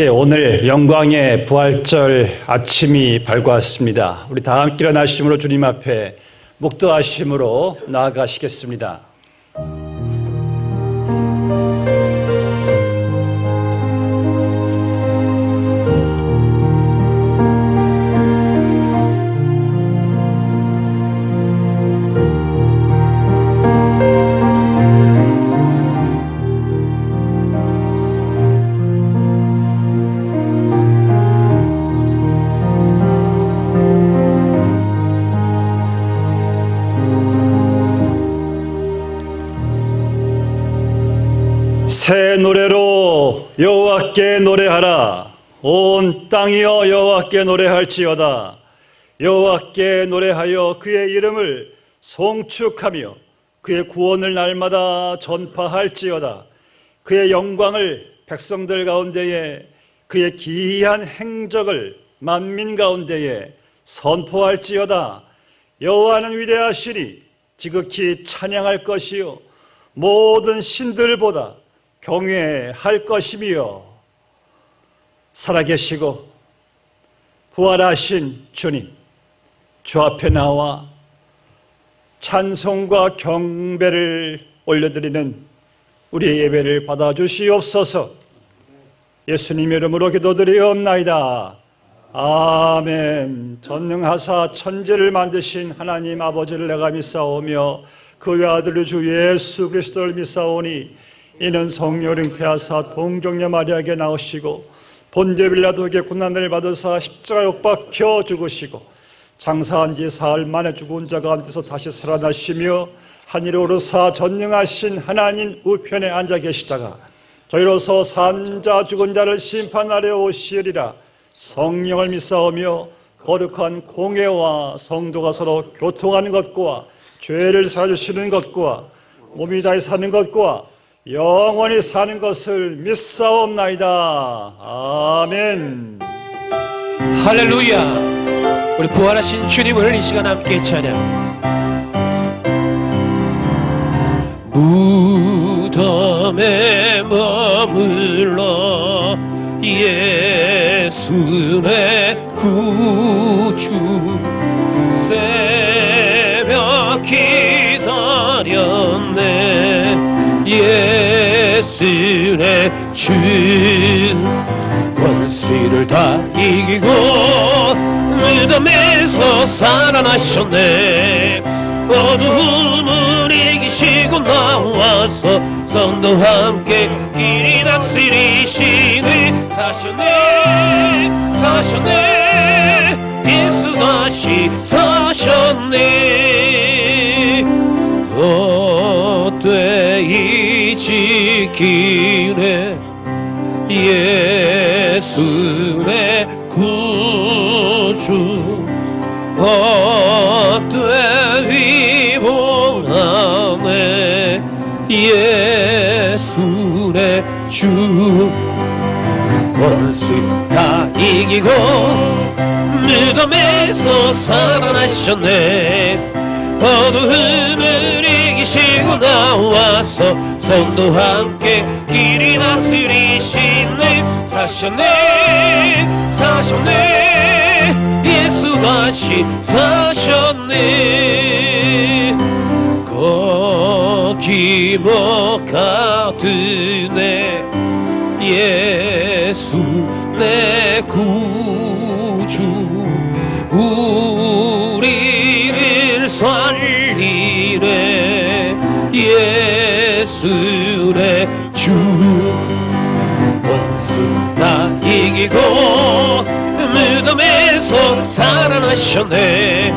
예, 오늘 영광의 부활절 아침이 밝았습니다. 우리 다 함께 일어나심으로 주님 앞에 묵도하심으로 나아가시겠습니다. 새 노래로 여호와께 노래하라. 온 땅이여 여호와께 노래할지어다. 여호와께 노래하여 그의 이름을 송축하며 그의 구원을 날마다 전파할지어다. 그의 영광을 백성들 가운데에, 그의 기이한 행적을 만민 가운데에 선포할지어다. 여호와는 위대하시니 지극히 찬양할 것이요 모든 신들보다 경외할 것이며, 살아계시고 부활하신 주님, 주 앞에 나와 찬송과 경배를 올려드리는 우리의 예배를 받아주시옵소서. 예수님 이름으로 기도드리옵나이다. 아멘. 전능하사 천지를 만드신 하나님 아버지를 내가 믿사오며 그 외아들 주 예수 그리스도를 믿사오니 이는 성령을 잉태하사 동정녀 마리아에게 나오시고 본디오 빌라도에게 고난을 받으사 십자가에 못 박혀 죽으시고 장사한 지 사흘 만에 죽은 자 가운데서 다시 살아나시며 하늘에 오르사 전능하신 하나님 우편에 앉아 계시다가 저희로서 산 자 죽은 자를 심판하려 오시리라. 성령을 믿사오며 거룩한 공회와 성도가 서로 교통하는 것과 죄를 사주시는 것과 몸이 다해 사는 것과 영원히 사는 것을 믿사옵나이다. 아멘. 할렐루야. 우리 부활하신 주님을 이 시간 함께 찬양. 무덤에 머물러 예수 내 구주 새벽 기다렸네. 예수의 주 원수를 다 이기고 무덤에서 살아나셨네. 어두움을 이기시고 나와서 성도와 함께 길이 다스리시네. 사셨네 사셨네 예수 다시 사셨네. 헛되이 지키네 예수 내 구주. 헛되이 봉하네 예수 내 주. 원수 다 이기고 무덤에서 살아나셨네. 어두움을 이기시고 나와서 성도와 함께 길이 다스리시네. 사셨네 사셨네 예수 다시 사셨네. 거기뭐 가드네 예수 내 구주. 우리를 살리네 예수 내 주. 원수 다 이기고 무덤에서 살아나셨네.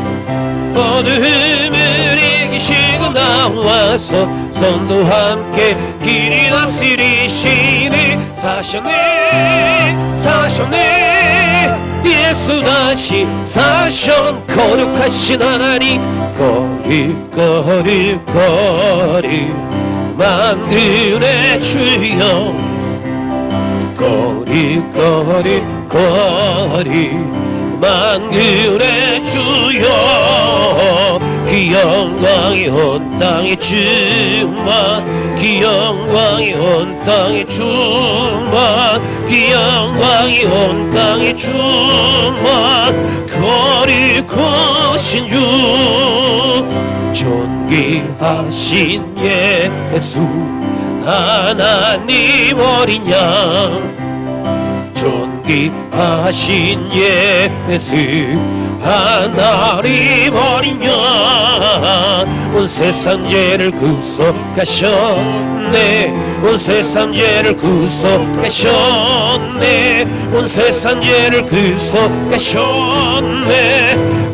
어두움을 이기시고 나와서 성도와 함께 길이 다스리시네. 사셨네 사셨네 예수 다시 사셨. 거룩하신 하나님 거리 만군의 주여. 거리 만군의 주여. 귀한 영광이 온 땅에 충만 그 영광이 온 땅에 충만 그 영광이 온 땅에 충만 거룩하신 주 존귀하신 예수 하나님 어린 양 존귀하신 예수 하나님 어린 양 온 세상 죄를 구속하셨네 온 세상 죄를 구속하셨네 온 세상 죄를 구속하셨네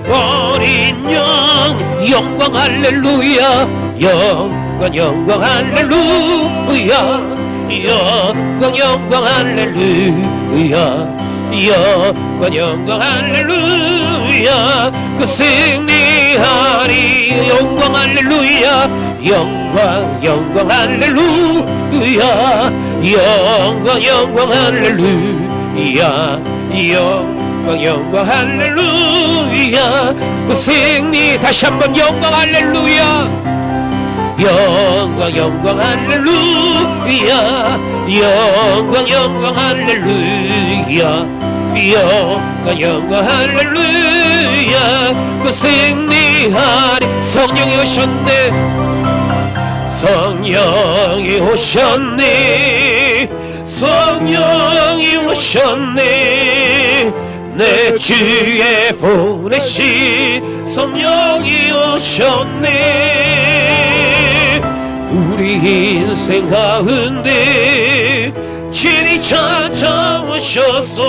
어린 양 영광 할렐루야 영광 영광 할렐루야 영광 영광 할렐루야 영광 영광 할렐루야 그 승리하리 영광 할렐루야 영광 영광 할렐루야 영광 영광 할렐루야 영광 영광 할렐루야 그 승리 다시 한번 영광 할렐루야 영광 영광 할렐루야 영광 영광 할렐루야 영광 영광 할렐루야 그 승리하리 성령이 오셨네 성령이 오셨네 성령이 오셨네 내 주에 보내신 성령이 오셨네 우리 인생 가운데 진이 찾아오셔서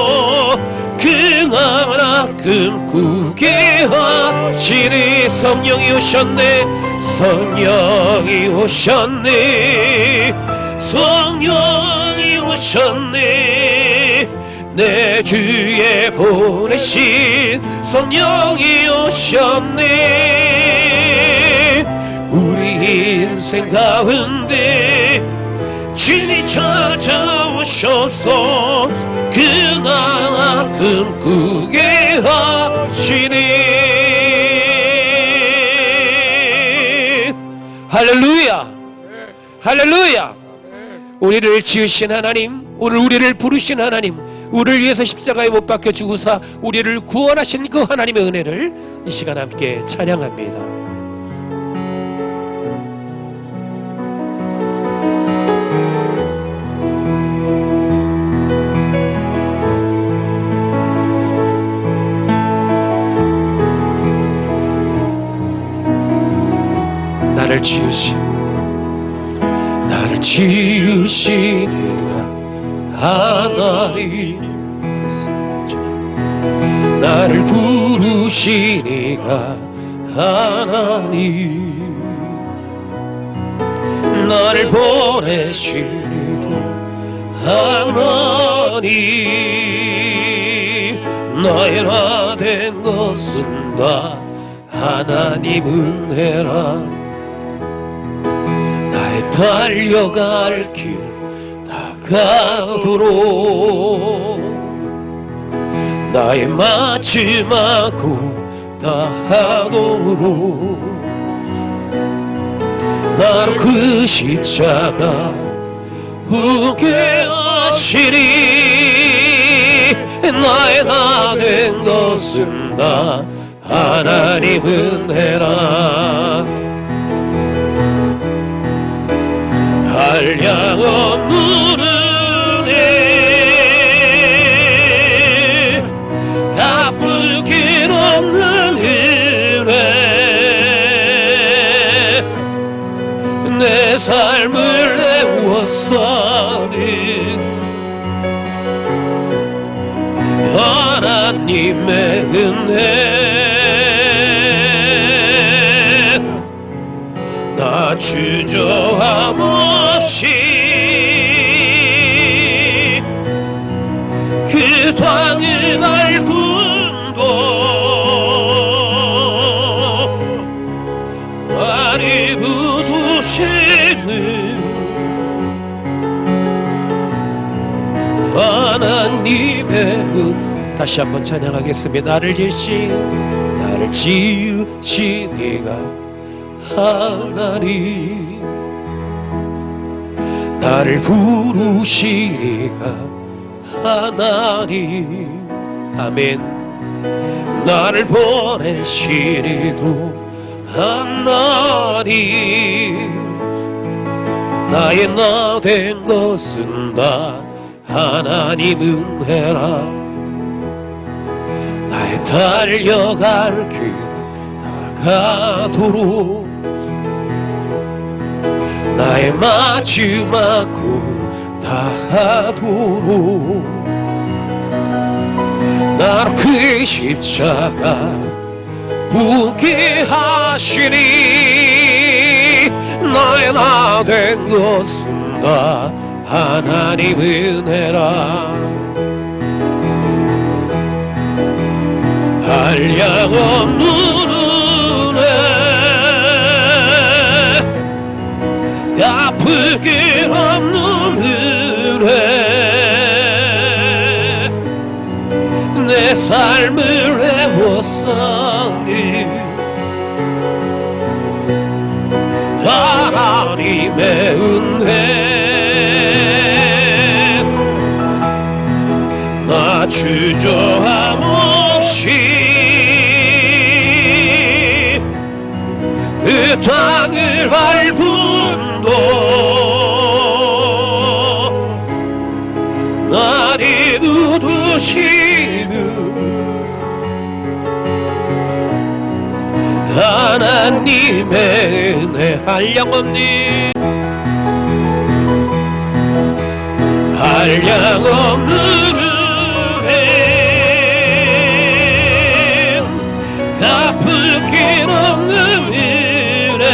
그나마 꿈꾸게 하시니 성령이 오셨네 성령이 오셨네 성령이 오셨네 내 주에 보내신 성령이 오셨네 우리 인생 가운데 주님 찾아오셔서 그나마 꿈꾸게 하시니 할렐루야 할렐루야 우리를 지으신 하나님 오늘 우리를 부르신 하나님 우리를 위해서 십자가에 못 박혀 죽으사 우리를 구원하신 그 하나님의 은혜를 이 시간 함께 찬양합니다. 나를 지으신 하나님 나를 부르시니가 하나님 나를 보내시니도 하나님 나의 나 된 것은 다 하나님 은혜라 나의 달려갈 길 다가도록 나의 마지막 다하도록 나로 그 십자가 오게 하시니 나의 나 된 것은 다 하나님 은혜라 한량 없는 은혜 갚을 길 없는 은혜 내 삶을 내워서는 하나님의 은혜 나 주저함 없이 그 당연할 분도 나를 부수시는 하나님의 은 다시 한번 찬양하겠습니다. 나를 지으신 이가 하나님 나를 부르시니가 하나님 아멘 나를 보내시리도 하나님 나의 나 된 것은 다 하나님 은혜라 나의 달려갈 길 나가도록 나의 마지막 꿈 다하도록 나로 그 십자가 묻게 하시니 나의 나 된 것은 다 하나님 은혜라 한량 없는 은혜 갚을 길 없는 은혜 내 삶을 애워싸니 하나님의 은혜 나 주저함 없이 그 땅을 밟음도 나를 이루시는 하나님의 은혜 한량없는 한량없는 은혜 갚을 길 없는 은혜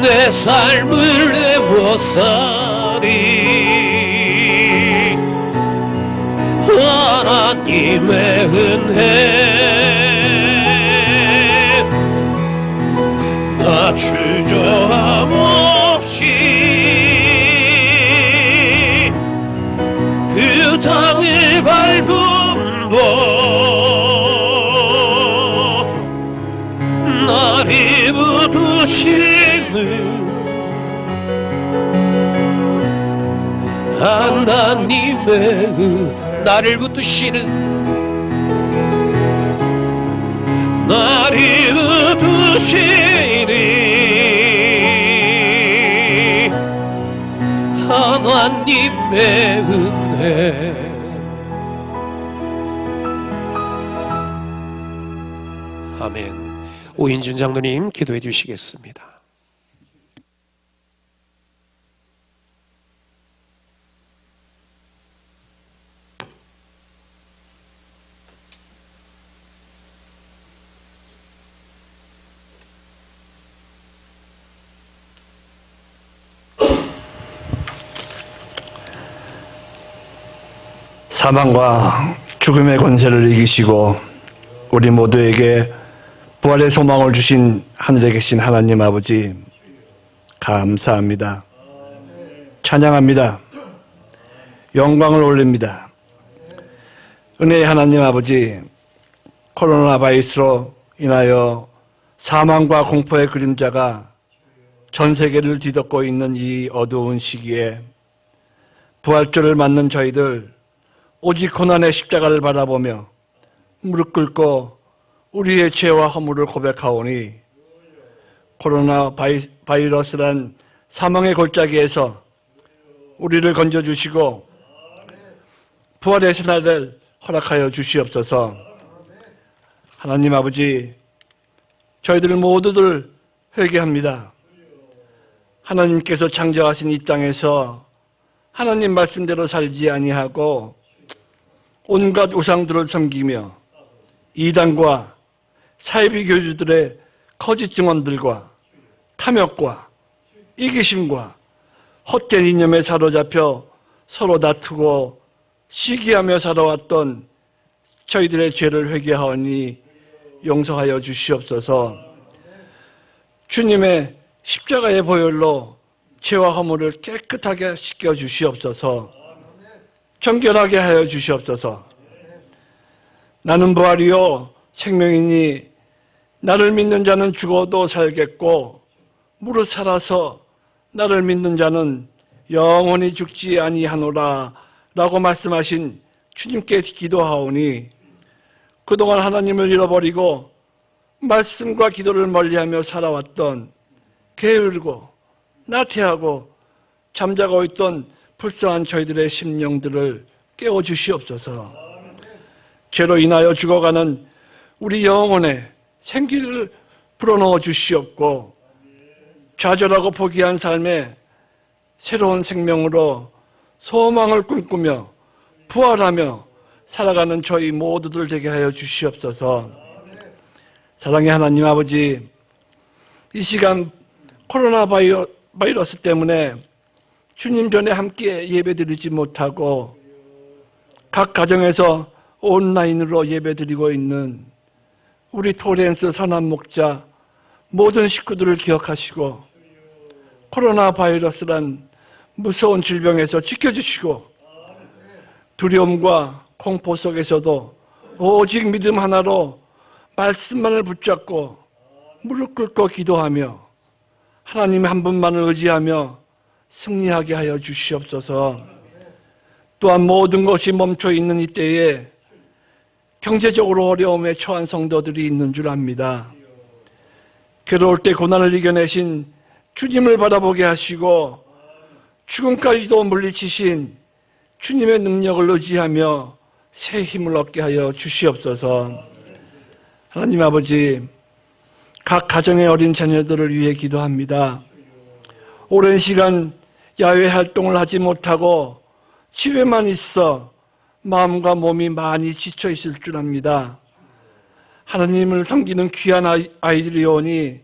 내 삶을 내워싸리 하나님의 은혜 나 주저함 없이 그 땅을 밟음도 나를 부두시는 하나님의 나를 붙드시는 나를 붙드시니 하나님의 은혜 아멘. 오인준 장로님 기도해 주시겠습니다. 사망과 죽음의 권세를 이기시고 우리 모두에게 부활의 소망을 주신 하늘에 계신 하나님 아버지 감사합니다. 찬양합니다. 영광을 올립니다. 은혜의 하나님 아버지 코로나 바이러스로 인하여 사망과 공포의 그림자가 전 세계를 뒤덮고 있는 이 어두운 시기에 부활절을 맞는 저희들 오직 고난의 십자가를 바라보며 무릎 꿇고 우리의 죄와 허물을 고백하오니 코로나 바이러스란 사망의 골짜기에서 우리를 건져주시고 부활의 새날을 허락하여 주시옵소서. 하나님 아버지 저희들 모두들 회개합니다. 하나님께서 창조하신 이 땅에서 하나님 말씀대로 살지 아니하고 온갖 우상들을 섬기며 이단과 사이비 교주들의 거짓 증언들과 탐욕과 이기심과 헛된 이념에 사로잡혀 서로 다투고 시기하며 살아왔던 저희들의 죄를 회개하오니 용서하여 주시옵소서. 주님의 십자가의 보혈로 죄와 허물을 깨끗하게 씻겨 주시옵소서. 정결하게 하여 주시옵소서. 나는 부활이요 생명이니 나를 믿는 자는 죽어도 살겠고 무릇 살아서 나를 믿는 자는 영원히 죽지 아니하노라 라고 말씀하신 주님께 기도하오니 그동안 하나님을 잃어버리고 말씀과 기도를 멀리하며 살아왔던 게으르고 나태하고 잠자고 있던 불쌍한 저희들의 심령들을 깨워주시옵소서. 죄로 인하여 죽어가는 우리 영혼에 생기를 불어넣어 주시옵고 좌절하고 포기한 삶에 새로운 생명으로 소망을 꿈꾸며 부활하며 살아가는 저희 모두들 되게 하여 주시옵소서. 사랑의 하나님 아버지, 이 시간 코로나 바이러스 때문에 주님 전에 함께 예배드리지 못하고 각 가정에서 온라인으로 예배드리고 있는 우리 토렌스 선한 목자 모든 식구들을 기억하시고 코로나 바이러스란 무서운 질병에서 지켜주시고 두려움과 공포 속에서도 오직 믿음 하나로 말씀만을 붙잡고 무릎 꿇고 기도하며 하나님 한 분만을 의지하며 승리하게 하여 주시옵소서. 또한 모든 것이 멈춰 있는 이때에 경제적으로 어려움에 처한 성도들이 있는 줄 압니다. 괴로울 때 고난을 이겨내신 주님을 바라보게 하시고 죽음까지도 물리치신 주님의 능력을 의지하며 새 힘을 얻게 하여 주시옵소서. 하나님 아버지, 각 가정의 어린 자녀들을 위해 기도합니다. 오랜 시간 야외 활동을 하지 못하고 집에만 있어 마음과 몸이 많이 지쳐 있을 줄 압니다. 하나님을 섬기는 귀한 아이들이 오니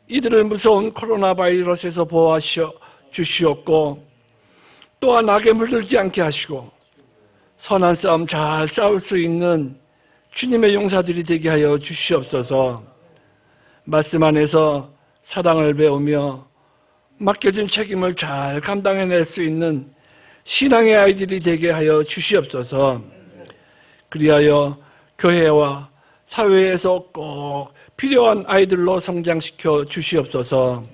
이들을 무서운 코로나 바이러스에서 보호하셔 주시옵고 또한 악에 물들지 않게 하시고 선한 싸움 잘 싸울 수 있는 주님의 용사들이 되게 하여 주시옵소서. 말씀 안에서 사랑을 배우며 맡겨진 책임을 잘 감당해낼 수 있는 신앙의 아이들이 되게 하여 주시옵소서. 그리하여 교회와 사회에서 꼭 필요한 아이들로 성장시켜 주시옵소서.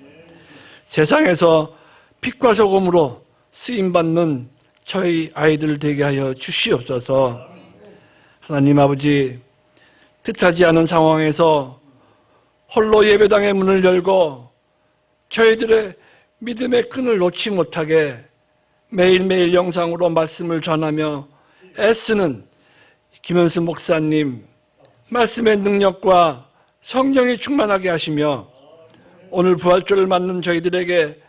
세상에서 빛과 소금으로 쓰임받는 저희 아이들 되게 하여 주시옵소서. 하나님 아버지, 뜻하지 않은 상황에서 홀로 예배당의 문을 열고 저희들의 믿음의 끈을 놓지 못하게 매일매일 영상으로 말씀을 전하며 애쓰는 김현수 목사님, 말씀의 능력과 성령이 충만하게 하시며 오늘 부활절을 맞는 저희들에게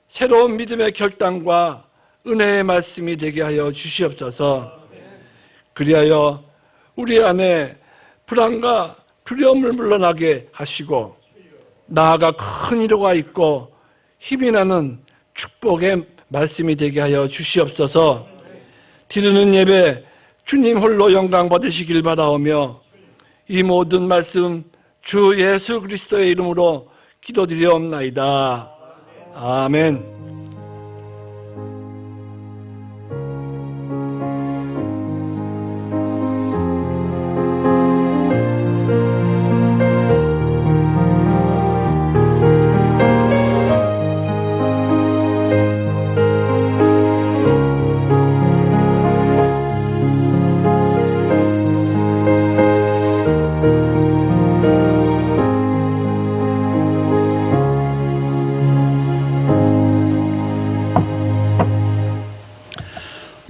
새로운 믿음의 결단과 은혜의 말씀이 되게 하여 주시옵소서. 그리하여 우리 안에 불안과 두려움을 물러나게 하시고 나아가 큰 위로가 있고 힘이 나는 축복의 말씀이 되게 하여 주시옵소서. 드리는 예배 주님 홀로 영광 받으시길 바라오며 이 모든 말씀 주 예수 그리스도의 이름으로 기도드리옵나이다. 아멘.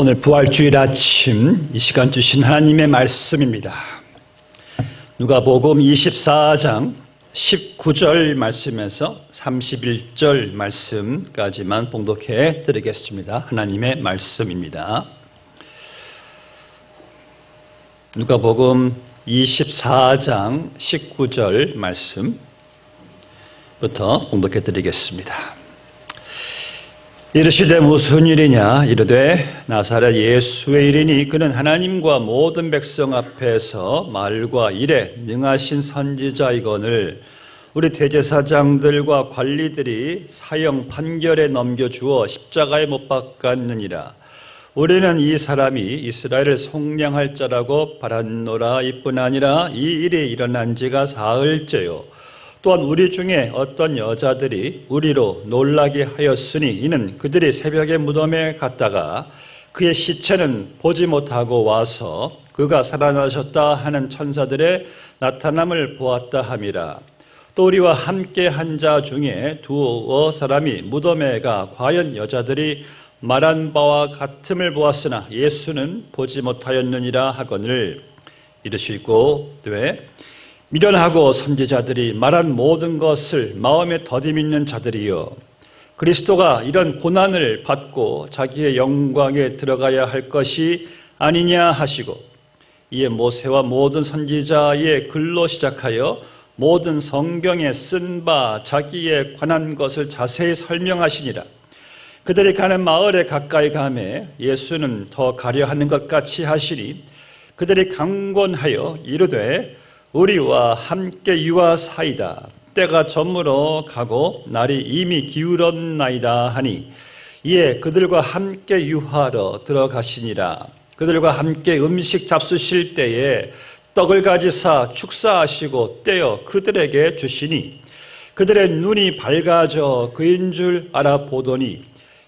오늘 부활주일 아침 이 시간 주신 하나님의 말씀입니다. 누가복음 24장 19절 말씀에서 31절 말씀까지만 봉독해 드리겠습니다. 하나님의 말씀입니다. 누가복음 24장 19절 말씀부터 봉독해 드리겠습니다. 이르시되 무슨 일이냐? 이르되 나사렛 예수의 일이니 그는 하나님과 모든 백성 앞에서 말과 일에 능하신 선지자이거늘 우리 대제사장들과 관리들이 사형 판결에 넘겨주어 십자가에 못 박았느니라. 우리는 이 사람이 이스라엘을 속량할 자라고 바랐노라. 이뿐 아니라 이 일이 일어난 지가 사흘째요. 또한 우리 중에 어떤 여자들이 우리로 놀라게 하였으니 이는 그들이 새벽에 무덤에 갔다가 그의 시체는 보지 못하고 와서 그가 살아나셨다 하는 천사들의 나타남을 보았다 함이라. 또 우리와 함께 한 자 중에 두어 사람이 무덤에 가 과연 여자들이 말한 바와 같음을 보았으나 예수는 보지 못하였느니라 하거늘 이르시고 되 미련하고 선지자들이 말한 모든 것을 마음에 더디 믿는 자들이여 그리스도가 이런 고난을 받고 자기의 영광에 들어가야 할 것이 아니냐 하시고 이에 모세와 모든 선지자의 글로 시작하여 모든 성경에 쓴 바 자기에 관한 것을 자세히 설명하시니라. 그들이 가는 마을에 가까이 가매 예수는 더 가려 하는 것 같이 하시니 그들이 강권하여 이르되 우리와 함께 유하사이다. 때가 저물어 가고 날이 이미 기울었나이다 하니 이에 그들과 함께 유하러 들어가시니라. 그들과 함께 음식 잡수실 때에 떡을 가지사 축사하시고 떼어 그들에게 주시니 그들의 눈이 밝아져 그인 줄 알아보더니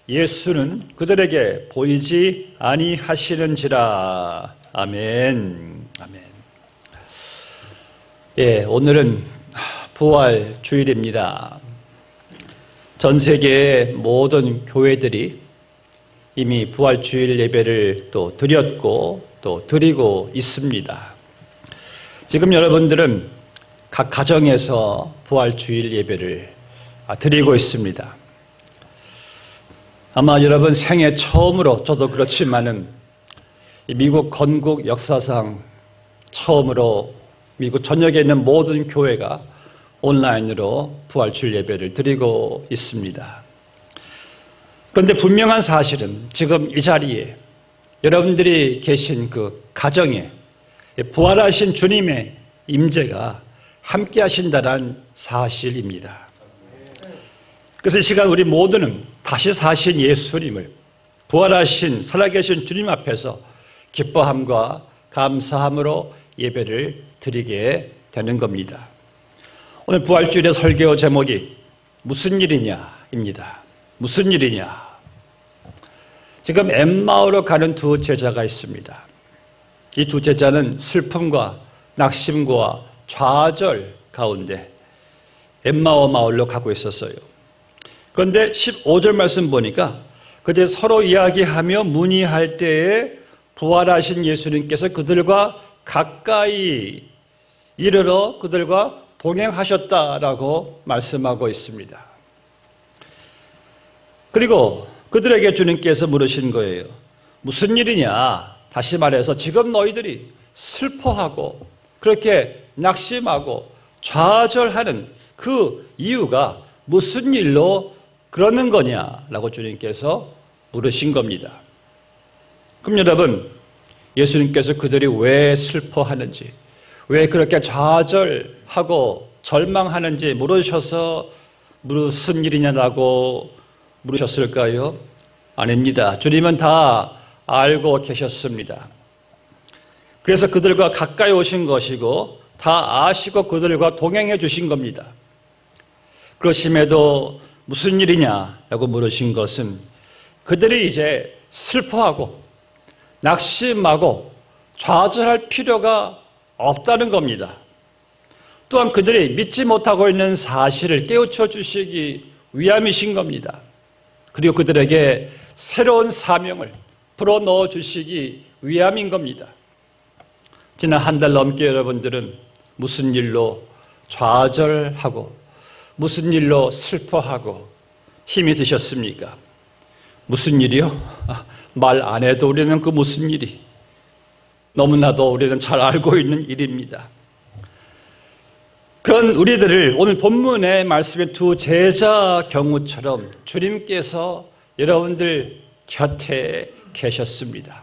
예수는 그들에게 보이지 아니하시는지라. 아멘. 아멘. 예, 오늘은 부활 주일입니다. 전 세계의 모든 교회들이 이미 부활 주일 예배를 또 드렸고 또 드리고 있습니다. 지금 여러분들은 각 가정에서 부활 주일 예배를 드리고 있습니다. 아마 여러분 생애 처음으로, 저도 그렇지만은 미국 건국 역사상 처음으로 미국 전역에 있는 모든 교회가 온라인으로 부활주일 예배를 드리고 있습니다. 그런데 분명한 사실은 지금 이 자리에 여러분들이 계신 그 가정에 부활하신 주님의 임재가 함께 하신다는 사실입니다. 그래서 이 시간 우리 모두는 다시 사신 예수님을 부활하신 살아계신 주님 앞에서 기뻐함과 감사함으로 예배를 드리게 되는 겁니다. 오늘 부활주일의 설교 제목이 무슨 일이냐입니다. 무슨 일이냐. 지금 엠마오로 가는 두 제자가 있습니다. 이 두 제자는 슬픔과 낙심과 좌절 가운데 엠마오 마을로 가고 있었어요. 그런데 15절 말씀 보니까 그들 서로 이야기하며 문의할 때에 부활하신 예수님께서 그들과 가까이 이르러 그들과 동행하셨다라고 말씀하고 있습니다. 그리고 그들에게 주님께서 물으신 거예요. 무슨 일이냐? 다시 말해서 지금 너희들이 슬퍼하고 그렇게 낙심하고 좌절하는 그 이유가 무슨 일로 그러는 거냐라고 주님께서 물으신 겁니다. 그럼 여러분, 예수님께서 그들이 왜 슬퍼하는지, 왜 그렇게 좌절하고 절망하는지 물으셔서 무슨 일이냐라고 물으셨을까요? 아닙니다. 주님은 다 알고 계셨습니다. 그래서 그들과 가까이 오신 것이고 다 아시고 그들과 동행해 주신 겁니다. 그러심에도 무슨 일이냐라고 물으신 것은 그들이 이제 슬퍼하고 낙심하고 좌절할 필요가 없다는 겁니다. 또한 그들이 믿지 못하고 있는 사실을 깨우쳐 주시기 위함이신 겁니다. 그리고 그들에게 새로운 사명을 불어넣어 주시기 위함인 겁니다. 지난 한 달 넘게 여러분들은 무슨 일로 좌절하고 무슨 일로 슬퍼하고 힘이 드셨습니까? 무슨 일이요? 말 안 해도 우리는 그 무슨 일이 너무나도 우리는 잘 알고 있는 일입니다. 그런 우리들을 오늘 본문의 말씀의 두 제자 경우처럼 주님께서 여러분들 곁에 계셨습니다.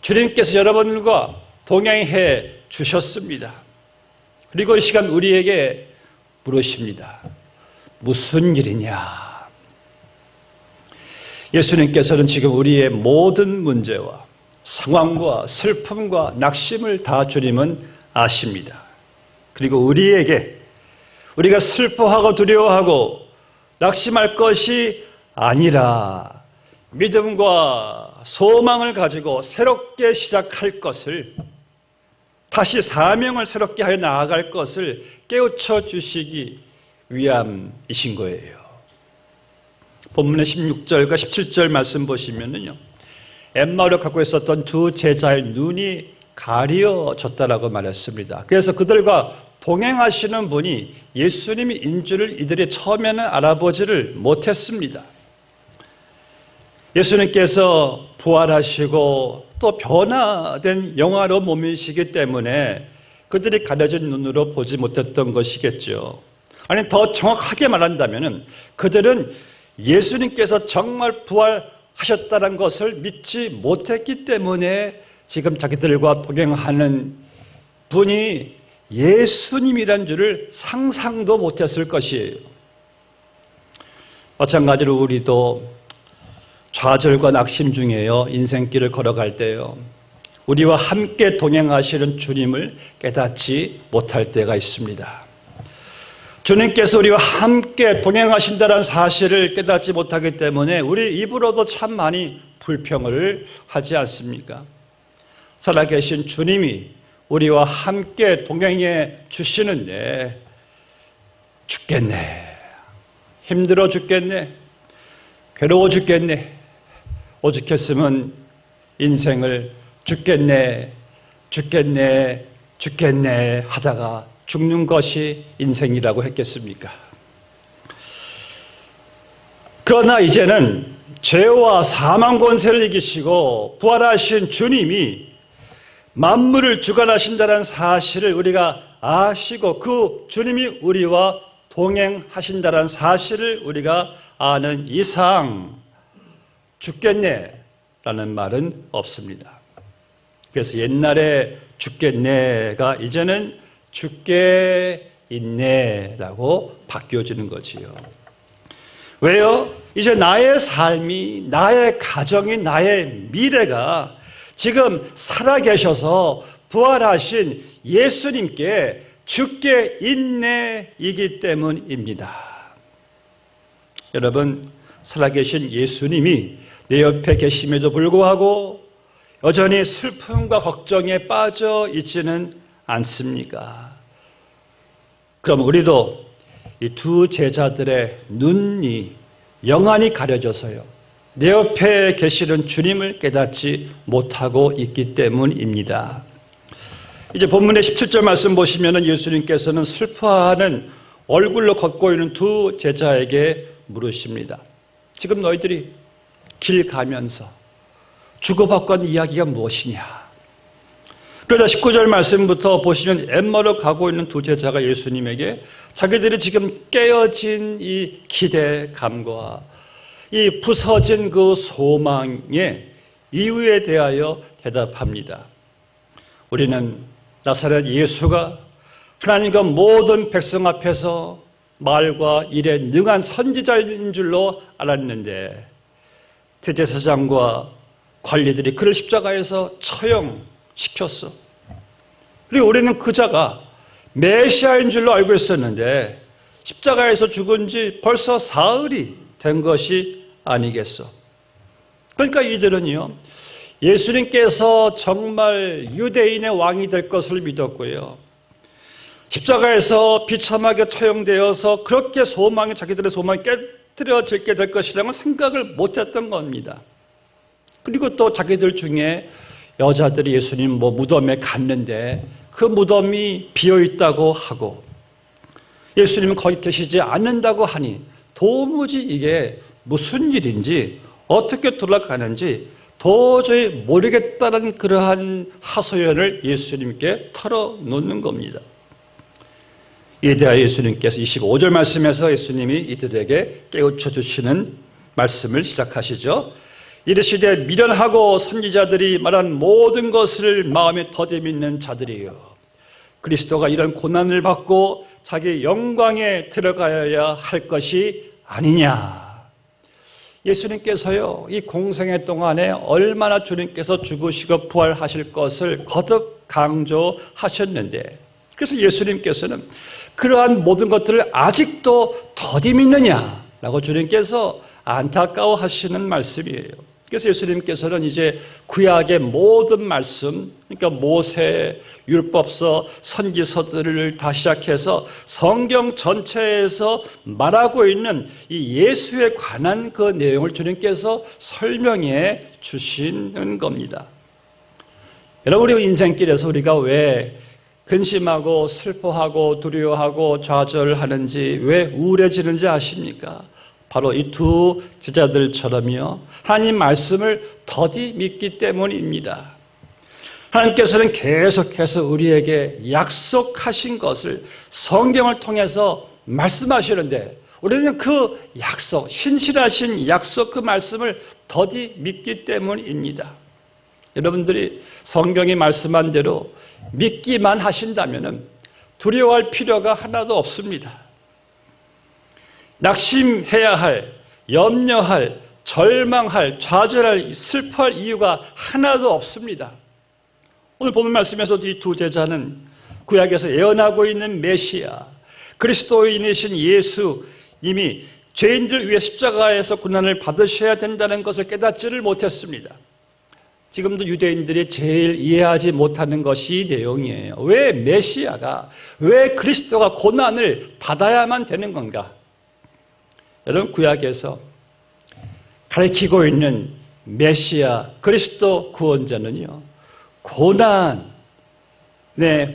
주님께서 여러분들과 동행해 주셨습니다. 그리고 이 시간 우리에게 물으십니다. 무슨 일이냐? 예수님께서는 지금 우리의 모든 문제와 상황과 슬픔과 낙심을 다 주님은 아십니다. 그리고 우리에게 우리가 슬퍼하고 두려워하고 낙심할 것이 아니라 믿음과 소망을 가지고 새롭게 시작할 것을, 다시 사명을 새롭게 하여 나아갈 것을 깨우쳐 주시기 위함이신 거예요. 본문의 16절과 17절 말씀 보시면요, 엠마오를 갖고 있었던 두 제자의 눈이 가려졌다라고 말했습니다. 그래서 그들과 동행하시는 분이 예수님인 줄을 이들이 처음에는 알아보지를 못했습니다. 예수님께서 부활하시고 또 변화된 영화로운 몸이시기 때문에 그들이 가려진 눈으로 보지 못했던 것이겠죠. 아니, 더 정확하게 말한다면 그들은 예수님께서 정말 부활하셨다는 것을 믿지 못했기 때문에 지금 자기들과 동행하는 분이 예수님이란 줄을 상상도 못했을 것이에요. 마찬가지로 우리도 좌절과 낙심 중에요, 인생길을 걸어갈 때요, 우리와 함께 동행하시는 주님을 깨닫지 못할 때가 있습니다. 주님께서 우리와 함께 동행하신다는 사실을 깨닫지 못하기 때문에 우리 입으로도 참 많이 불평을 하지 않습니까? 살아계신 주님이 우리와 함께 동행해 주시는데 죽겠네, 힘들어 죽겠네, 괴로워 죽겠네, 오죽했으면 인생을 죽겠네, 죽겠네, 죽겠네 하다가 죽는 것이 인생이라고 했겠습니까? 그러나 이제는 죄와 사망 권세를 이기시고 부활하신 주님이 만물을 주관하신다는 사실을 우리가 아시고 그 주님이 우리와 동행하신다는 사실을 우리가 아는 이상 죽겠네 라는 말은 없습니다. 그래서 옛날에 죽겠네가 이제는 죽게 있네 라고 바뀌어지는 거지요. 왜요? 이제 나의 삶이, 나의 가정이, 나의 미래가 지금 살아계셔서 부활하신 예수님께 죽게 있네이기 때문입니다. 여러분, 살아계신 예수님이 내 옆에 계심에도 불구하고 여전히 슬픔과 걱정에 빠져 있지는 않습니까? 그럼 우리도 이 두 제자들의 눈이 영안이 가려져서요, 내 옆에 계시는 주님을 깨닫지 못하고 있기 때문입니다. 이제 본문의 17절 말씀 보시면 예수님께서는 슬퍼하는 얼굴로 걷고 있는 두 제자에게 물으십니다. 지금 너희들이 길 가면서 주고받고 한 이야기가 무엇이냐? 그러자 19절 말씀부터 보시면 엠마오로 가고 있는 두 제자가 예수님에게 자기들이 지금 깨어진 이 기대감과 이 부서진 그 소망의 이유에 대하여 대답합니다. 우리는 나사렛 예수가 하나님과 모든 백성 앞에서 말과 일에 능한 선지자인 줄로 알았는데 대제사장과 관리들이 그를 십자가에서 처형시켰어. 그리고 우리는 그자가 메시아인 줄로 알고 있었는데 십자가에서 죽은 지 벌써 사흘이 된 것이 아니겠어. 그러니까 이들은요, 예수님께서 정말 유대인의 왕이 될 것을 믿었고요, 십자가에서 비참하게 처형되어서 그렇게 자기들의 소망이 깨뜨려지게 될 것이라는 생각을 못했던 겁니다. 그리고 또 자기들 중에 여자들이 예수님 무덤에 갔는데 그 무덤이 비어있다고 하고 예수님은 거기 계시지 않는다고 하니 도무지 이게 무슨 일인지 어떻게 돌아가는지 도저히 모르겠다는 그러한 하소연을 예수님께 털어놓는 겁니다. 이에 대하여 예수님께서 25절 말씀에서 예수님이 이들에게 깨우쳐 주시는 말씀을 시작하시죠. 이르시되 미련하고 선지자들이 말한 모든 것을 마음에 더듬이는 자들이요, 그리스도가 이런 고난을 받고 자기 영광에 들어가야 할 것이 아니냐. 예수님께서요, 이 공생애 동안에 얼마나 주님께서 죽으시고 부활하실 것을 거듭 강조하셨는데, 그래서 예수님께서는 그러한 모든 것들을 아직도 더디 믿느냐라고 주님께서 안타까워하시는 말씀이에요. 그래서 예수님께서는 이제 구약의 모든 말씀, 그러니까 모세, 율법서, 선지서들을 다 시작해서 성경 전체에서 말하고 있는 이 예수에 관한 그 내용을 주님께서 설명해 주시는 겁니다. 여러분, 우리 인생길에서 우리가 왜 근심하고 슬퍼하고 두려워하고 좌절하는지, 왜 우울해지는지 아십니까? 바로 이 두 제자들처럼요, 하나님 말씀을 더디 믿기 때문입니다. 하나님께서는 계속해서 우리에게 약속하신 것을 성경을 통해서 말씀하시는데, 우리는 그 약속, 신실하신 약속, 그 말씀을 더디 믿기 때문입니다. 여러분들이 성경이 말씀한 대로 믿기만 하신다면 두려워할 필요가 하나도 없습니다. 낙심해야 할, 염려할, 절망할, 좌절할, 슬퍼할 이유가 하나도 없습니다. 오늘 본문 말씀에서도 이 두 제자는 구약에서 예언하고 있는 메시아, 그리스도인이신 예수님이 죄인들 위해 십자가에서 고난을 받으셔야 된다는 것을 깨닫지를 못했습니다. 지금도 유대인들이 제일 이해하지 못하는 것이 이 내용이에요. 왜 메시아가, 왜 그리스도가 고난을 받아야만 되는 건가? 여러분, 구약에서 가르치고 있는 메시아, 그리스도 구원자는요, 고난의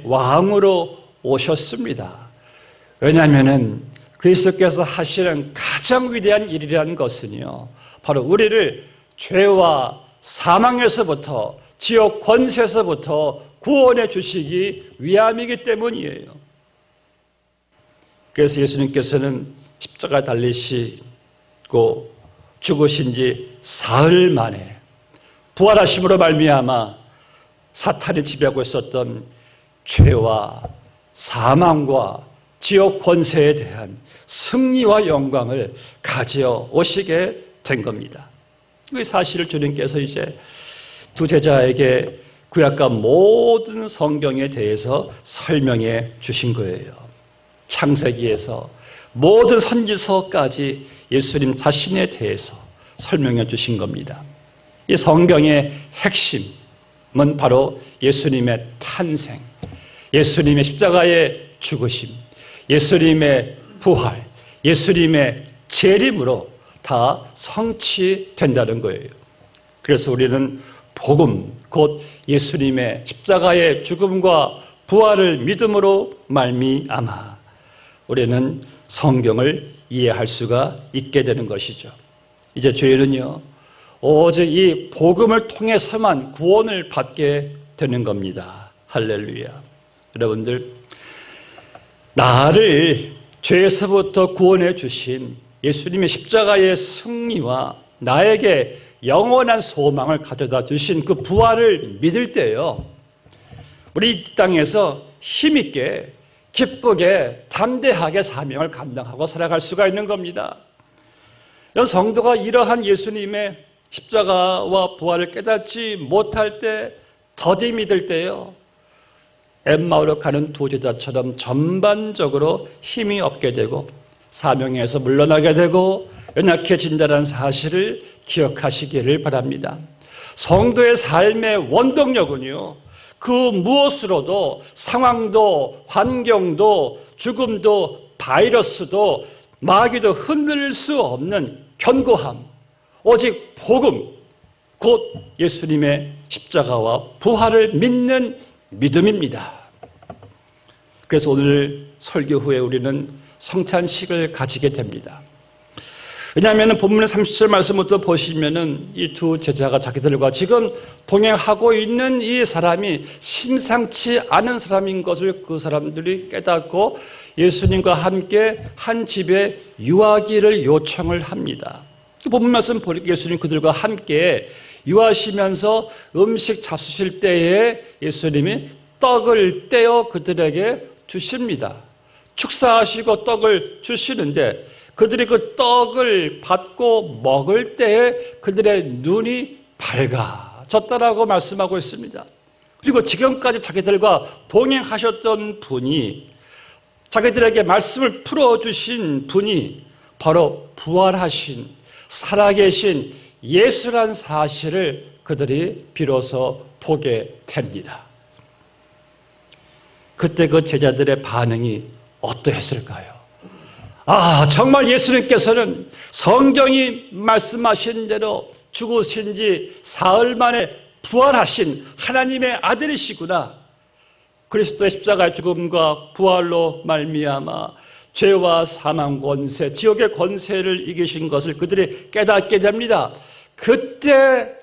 왕으로 오셨습니다. 왜냐하면 그리스도께서 하시는 가장 위대한 일이라는 것은요, 바로 우리를 죄와 사망에서부터, 지옥 권세에서부터 구원해 주시기 위함이기 때문이에요. 그래서 예수님께서는 십자가에 달리시고 죽으신 지 사흘 만에 부활하심으로 말미암아 사탄이 지배하고 있었던 죄와 사망과 지옥 권세에 대한 승리와 영광을 가져오시게 된 겁니다. 이 사실을 주님께서 이제 두 제자에게 구약과 모든 성경에 대해서 설명해 주신 거예요. 창세기에서 모든 선지서까지 예수님 자신에 대해서 설명해 주신 겁니다. 이 성경의 핵심은 바로 예수님의 탄생, 예수님의 십자가의 죽으심, 예수님의 부활, 예수님의 재림으로 다 성취된다는 거예요. 그래서 우리는 복음, 곧 예수님의 십자가의 죽음과 부활을 믿음으로 말미암아 우리는 성경을 이해할 수가 있게 되는 것이죠. 이제 죄인은요, 오직 이 복음을 통해서만 구원을 받게 되는 겁니다. 할렐루야. 여러분들, 나를 죄에서부터 구원해 주신 예수님의 십자가의 승리와 나에게 영원한 소망을 가져다 주신 그 부활을 믿을 때요, 우리 이 땅에서 힘있게, 기쁘게, 담대하게 사명을 감당하고 살아갈 수가 있는 겁니다. 성도가 이러한 예수님의 십자가와 부활을 깨닫지 못할 때, 더디 믿을 때요, 엠마오로 가는 두 제자처럼 전반적으로 힘이 없게 되고 사명에서 물러나게 되고 연약해진다는 사실을 기억하시기를 바랍니다. 성도의 삶의 원동력은요, 그 무엇으로도, 상황도, 환경도, 죽음도, 바이러스도, 마귀도 흔들 수 없는 견고함, 오직 복음, 곧 예수님의 십자가와 부활을 믿는 믿음입니다. 그래서 오늘 설교 후에 우리는 성찬식을 가지게 됩니다. 왜냐하면 본문의 30절 말씀부터 보시면은 이 두 제자가 자기들과 지금 동행하고 있는 이 사람이 심상치 않은 사람인 것을 그 사람들이 깨닫고 예수님과 함께 한 집에 유하기를 요청을 합니다. 본문 말씀 보니까 예수님 그들과 함께 유하시면서 음식 잡수실 때에 예수님이 떡을 떼어 그들에게 주십니다. 축사하시고 떡을 주시는데 그들이 그 떡을 받고 먹을 때에 그들의 눈이 밝아졌다라고 말씀하고 있습니다. 그리고 지금까지 자기들과 동행하셨던 분이, 자기들에게 말씀을 풀어주신 분이 바로 부활하신 살아계신 예수란 사실을 그들이 비로소 보게 됩니다. 그때 그 제자들의 반응이 어떠했을까요? 아, 정말 예수님께서는 성경이 말씀하신 대로 죽으신 지 사흘 만에 부활하신 하나님의 아들이시구나. 그리스도의 십자가의 죽음과 부활로 말미암아 죄와 사망 권세, 지옥의 권세를 이기신 것을 그들이 깨닫게 됩니다. 그때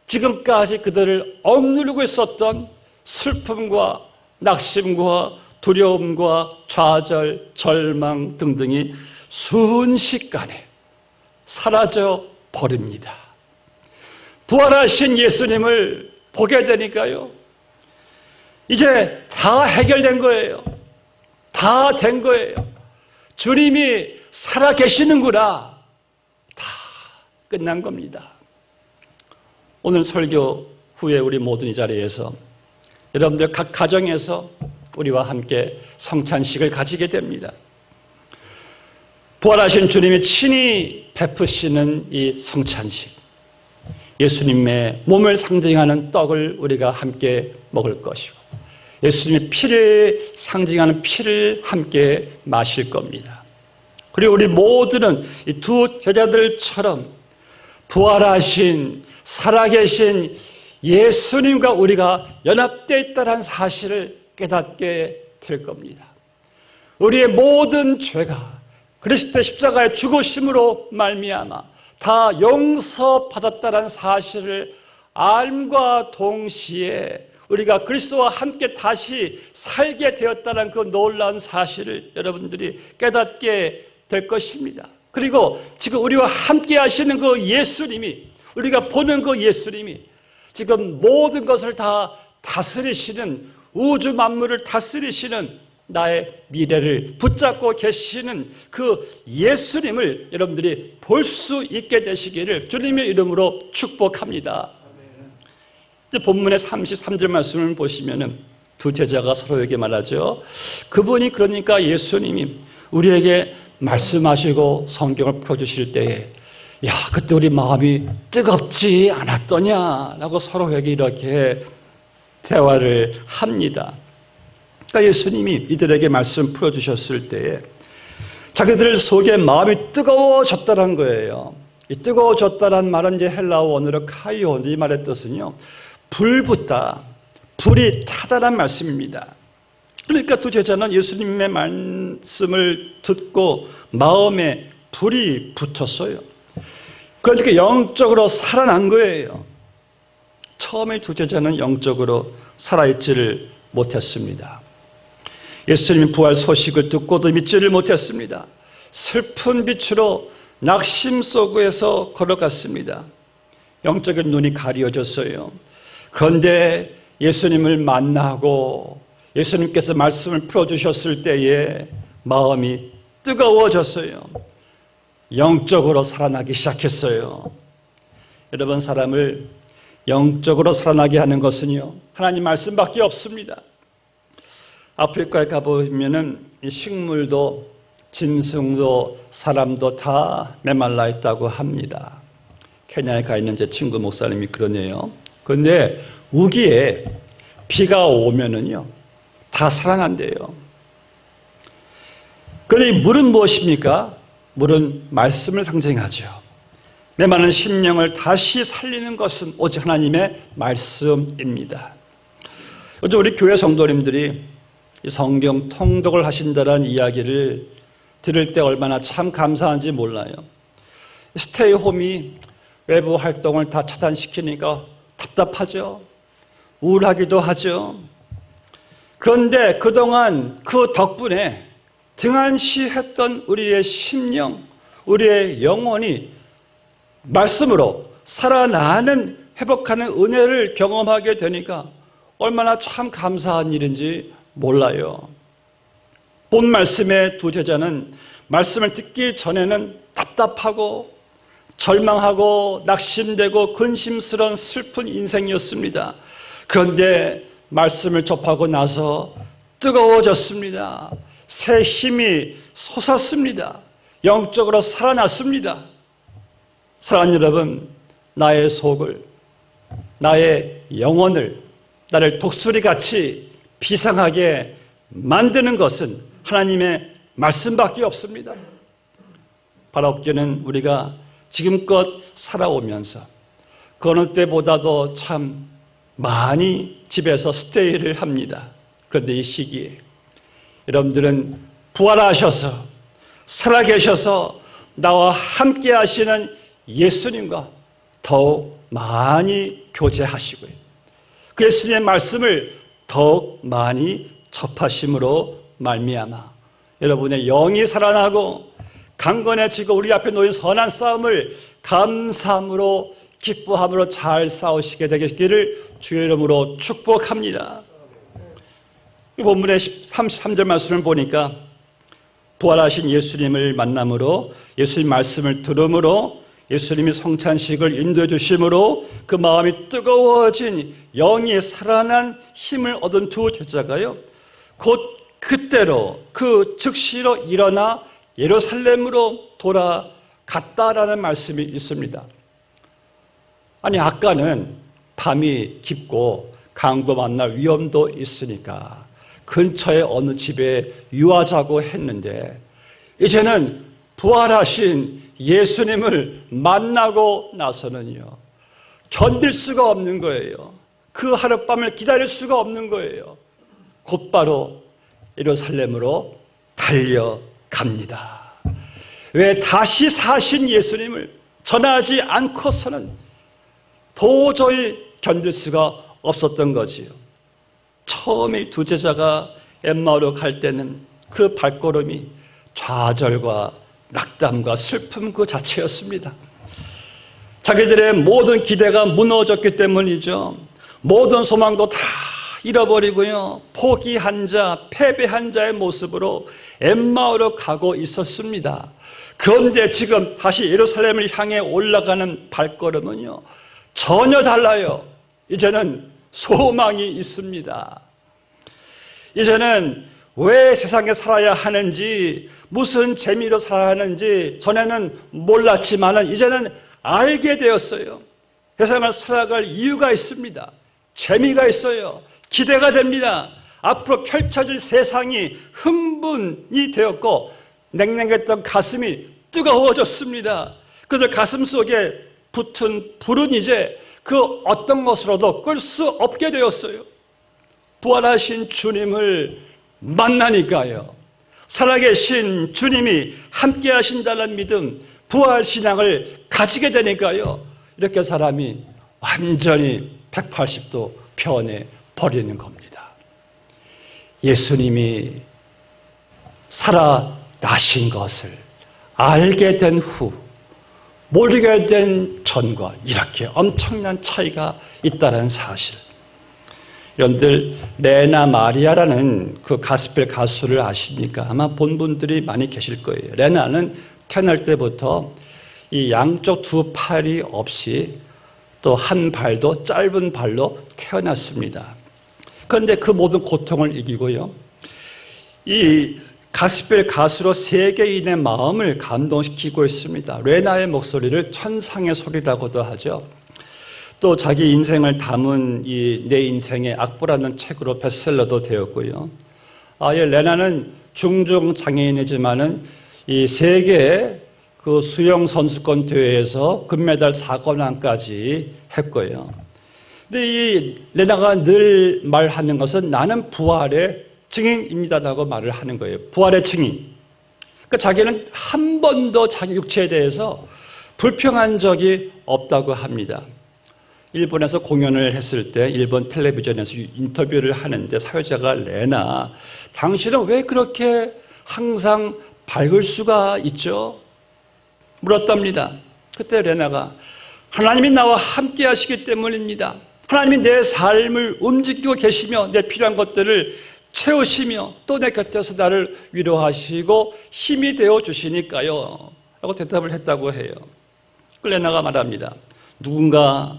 지금까지 그들을 억누르고 있었던 슬픔과 낙심과 두려움과 좌절, 절망 등등이 순식간에 사라져 버립니다. 부활하신 예수님을 보게 되니까요, 이제 다 해결된 거예요. 다 된 거예요. 주님이 살아계시는구나. 다 끝난 겁니다. 오늘 설교 후에 우리 모든 이 자리에서 여러분들 각 가정에서 우리와 함께 성찬식을 가지게 됩니다. 부활하신 주님이 친히 베푸시는 이 성찬식, 예수님의 몸을 상징하는 떡을 우리가 함께 먹을 것이고 예수님의 피를 상징하는 피를 함께 마실 겁니다. 그리고 우리 모두는 이 두 제자들처럼 부활하신 살아계신 예수님과 우리가 연합되어 있다는 사실을 깨닫게 될 겁니다. 우리의 모든 죄가 그리스도의 십자가의 죽으심으로 말미암아 다 용서받았다는 사실을 알과 동시에 우리가 그리스도와 함께 다시 살게 되었다는 그 놀라운 사실을 여러분들이 깨닫게 될 것입니다. 그리고 지금 우리와 함께 하시는 그 예수님이, 우리가 보는 그 예수님이 지금 모든 것을 다 다스리시는, 우주 만물을 다스리시는, 나의 미래를 붙잡고 계시는 그 예수님을 여러분들이 볼 수 있게 되시기를 주님의 이름으로 축복합니다. 이제 본문의 33절 말씀을 보시면은 두 제자가 서로에게 말하죠. 그분이, 그러니까 예수님이 우리에게 말씀하시고 성경을 풀어주실 때에 야, 그때 우리 마음이 뜨겁지 않았더냐라고 서로에게 이렇게 대화를 합니다. 그러니까 예수님이 이들에게 말씀 풀어주셨을 때에 자기들 속에 마음이 뜨거워졌다는 거예요. 이 뜨거워졌다는 말은 이제 헬라어 원어로 카이온, 이 말의 뜻은요, 불붙다, 불이 타다란 말씀입니다. 그러니까 두 제자는 예수님의 말씀을 듣고 마음에 불이 붙었어요. 그러니까 영적으로 살아난 거예요. 처음에 두 제자는 영적으로 살아있지를 못했습니다. 예수님의 부활 소식을 듣고도 믿지를 못했습니다. 슬픈 빛으로 낙심 속에서 걸어갔습니다. 영적인 눈이 가려졌어요. 그런데 예수님을 만나고 예수님께서 말씀을 풀어주셨을 때에 마음이 뜨거워졌어요. 영적으로 살아나기 시작했어요. 여러분, 사람을 영적으로 살아나게 하는 것은요, 하나님 말씀밖에 없습니다. 아프리카에 가보면은 식물도 짐승도 사람도 다 메말라 있다고 합니다. 케냐에 가 있는 제 친구 목사님이 그러네요. 그런데 우기에 비가 오면은요, 다 살아난대요. 그런데 이 물은 무엇입니까? 물은 말씀을 상징하죠. 메마른 심령을 다시 살리는 것은 오직 하나님의 말씀입니다. 요즘 우리 교회 성도님들이 성경 통독을 하신다는 이야기를 들을 때 얼마나 참 감사한지 몰라요. 스테이홈이 외부 활동을 다 차단시키니까 답답하죠. 우울하기도 하죠. 그런데 그동안 그 덕분에 등한시했던 우리의 심령, 우리의 영혼이 말씀으로 살아나는, 회복하는 은혜를 경험하게 되니까 얼마나 참 감사한 일인지 몰라요. 본 말씀의 두 제자는 말씀을 듣기 전에는 답답하고 절망하고 낙심되고 근심스러운 슬픈 인생이었습니다. 그런데 말씀을 접하고 나서 뜨거워졌습니다. 새 힘이 솟았습니다. 영적으로 살아났습니다. 사랑하는 여러분, 나의 속을, 나의 영혼을, 나를 독수리같이 비상하게 만드는 것은 하나님의 말씀밖에 없습니다. 바라옵기는 우리가 지금껏 살아오면서 그 어느 때보다도 참 많이 집에서 스테이를 합니다. 그런데 이 시기에 여러분들은 부활하셔서 살아계셔서 나와 함께 하시는 예수님과 더욱 많이 교제하시고요. 그 예수님의 말씀을 더욱 많이 접하심으로 말미암아 여러분의 영이 살아나고 강건해지고 우리 앞에 놓인 선한 싸움을 감사함으로 기뻐함으로 잘 싸우시게 되기를 주의 이름으로 축복합니다. 이 본문의 33절 말씀을 보니까 부활하신 예수님을 만남으로 예수님 말씀을 들음으로 예수님이 성찬식을 인도해 주심으로 그 마음이 뜨거워진 영이 살아난 힘을 얻은 두 제자가요, 곧 그때로 그 즉시로 일어나 예루살렘으로 돌아갔다라는 말씀이 있습니다. 아니, 아까는 밤이 깊고 강도 만날 위험도 있으니까 근처에 어느 집에 유하자고 했는데 이제는 부활하신 예수님을 만나고 나서는요, 견딜 수가 없는 거예요. 그 하룻밤을 기다릴 수가 없는 거예요. 곧바로 예루살렘으로 달려갑니다. 왜? 다시 사신 예수님을 전하지 않고서는 도저히 견딜 수가 없었던 거지요. 처음에 두 제자가 엠마오로 갈 때는 그 발걸음이 좌절과 낙담과 슬픔 그 자체였습니다. 자기들의 모든 기대가 무너졌기 때문이죠. 모든 소망도 다 잃어버리고요, 포기한 자, 패배한 자의 모습으로 엠마오로 가고 있었습니다. 그런데 지금 다시 예루살렘을 향해 올라가는 발걸음은요, 전혀 달라요. 이제는 소망이 있습니다. 이제는 왜 세상에 살아야 하는지, 무슨 재미로 살아야 하는지 전에는 몰랐지만 이제는 알게 되었어요. 세상을 살아갈 이유가 있습니다. 재미가 있어요. 기대가 됩니다. 앞으로 펼쳐질 세상이 흥분이 되었고 냉랭했던 가슴이 뜨거워졌습니다. 그들 가슴 속에 붙은 불은 이제 그 어떤 것으로도 끌 수 없게 되었어요. 부활하신 주님을 만나니까요, 살아계신 주님이 함께 하신다는 믿음, 부활신앙을 가지게 되니까요, 이렇게 사람이 완전히 180도 변해버리는 겁니다. 예수님이 살아나신 것을 알게 된 후 모르게 된 전과 이렇게 엄청난 차이가 있다는 사실. 여러분들, 레나 마리아라는 그 가스펠 가수를 아십니까? 아마 본 분들이 많이 계실 거예요. 레나는 태어날 때부터 이 양쪽 두 팔이 없이 또 한 발도 짧은 발로 태어났습니다. 그런데 그 모든 고통을 이기고요, 이 가스펠 가수로 세계인의 마음을 감동시키고 있습니다. 레나의 목소리를 천상의 소리라고도 하죠. 또 자기 인생을 담은 이 내 인생의 악보라는 책으로 베스트셀러도 되었고요. 이 레나는 중증 장애인이지만은 이 세계 그 수영 선수권 대회에서 금메달 4관왕까지 했고요. 근데 이 레나가 늘 말하는 것은 나는 부활의 증인입니다라고 말을 하는 거예요. 부활의 증인. 그러니까 자기는 한 번도 자기 육체에 대해서 불평한 적이 없다고 합니다. 일본에서 공연을 했을 때 일본 텔레비전에서 인터뷰를 하는데 사회자가 레나, 당신은 왜 그렇게 항상 밝을 수가 있죠? 물었답니다. 그때 레나가 하나님이 나와 함께 하시기 때문입니다. 하나님이 내 삶을 움직이고 계시며 내 필요한 것들을 채우시며 또 내 곁에서 나를 위로하시고 힘이 되어 주시니까요 라고 대답을 했다고 해요. 끌레나가 말합니다. 누군가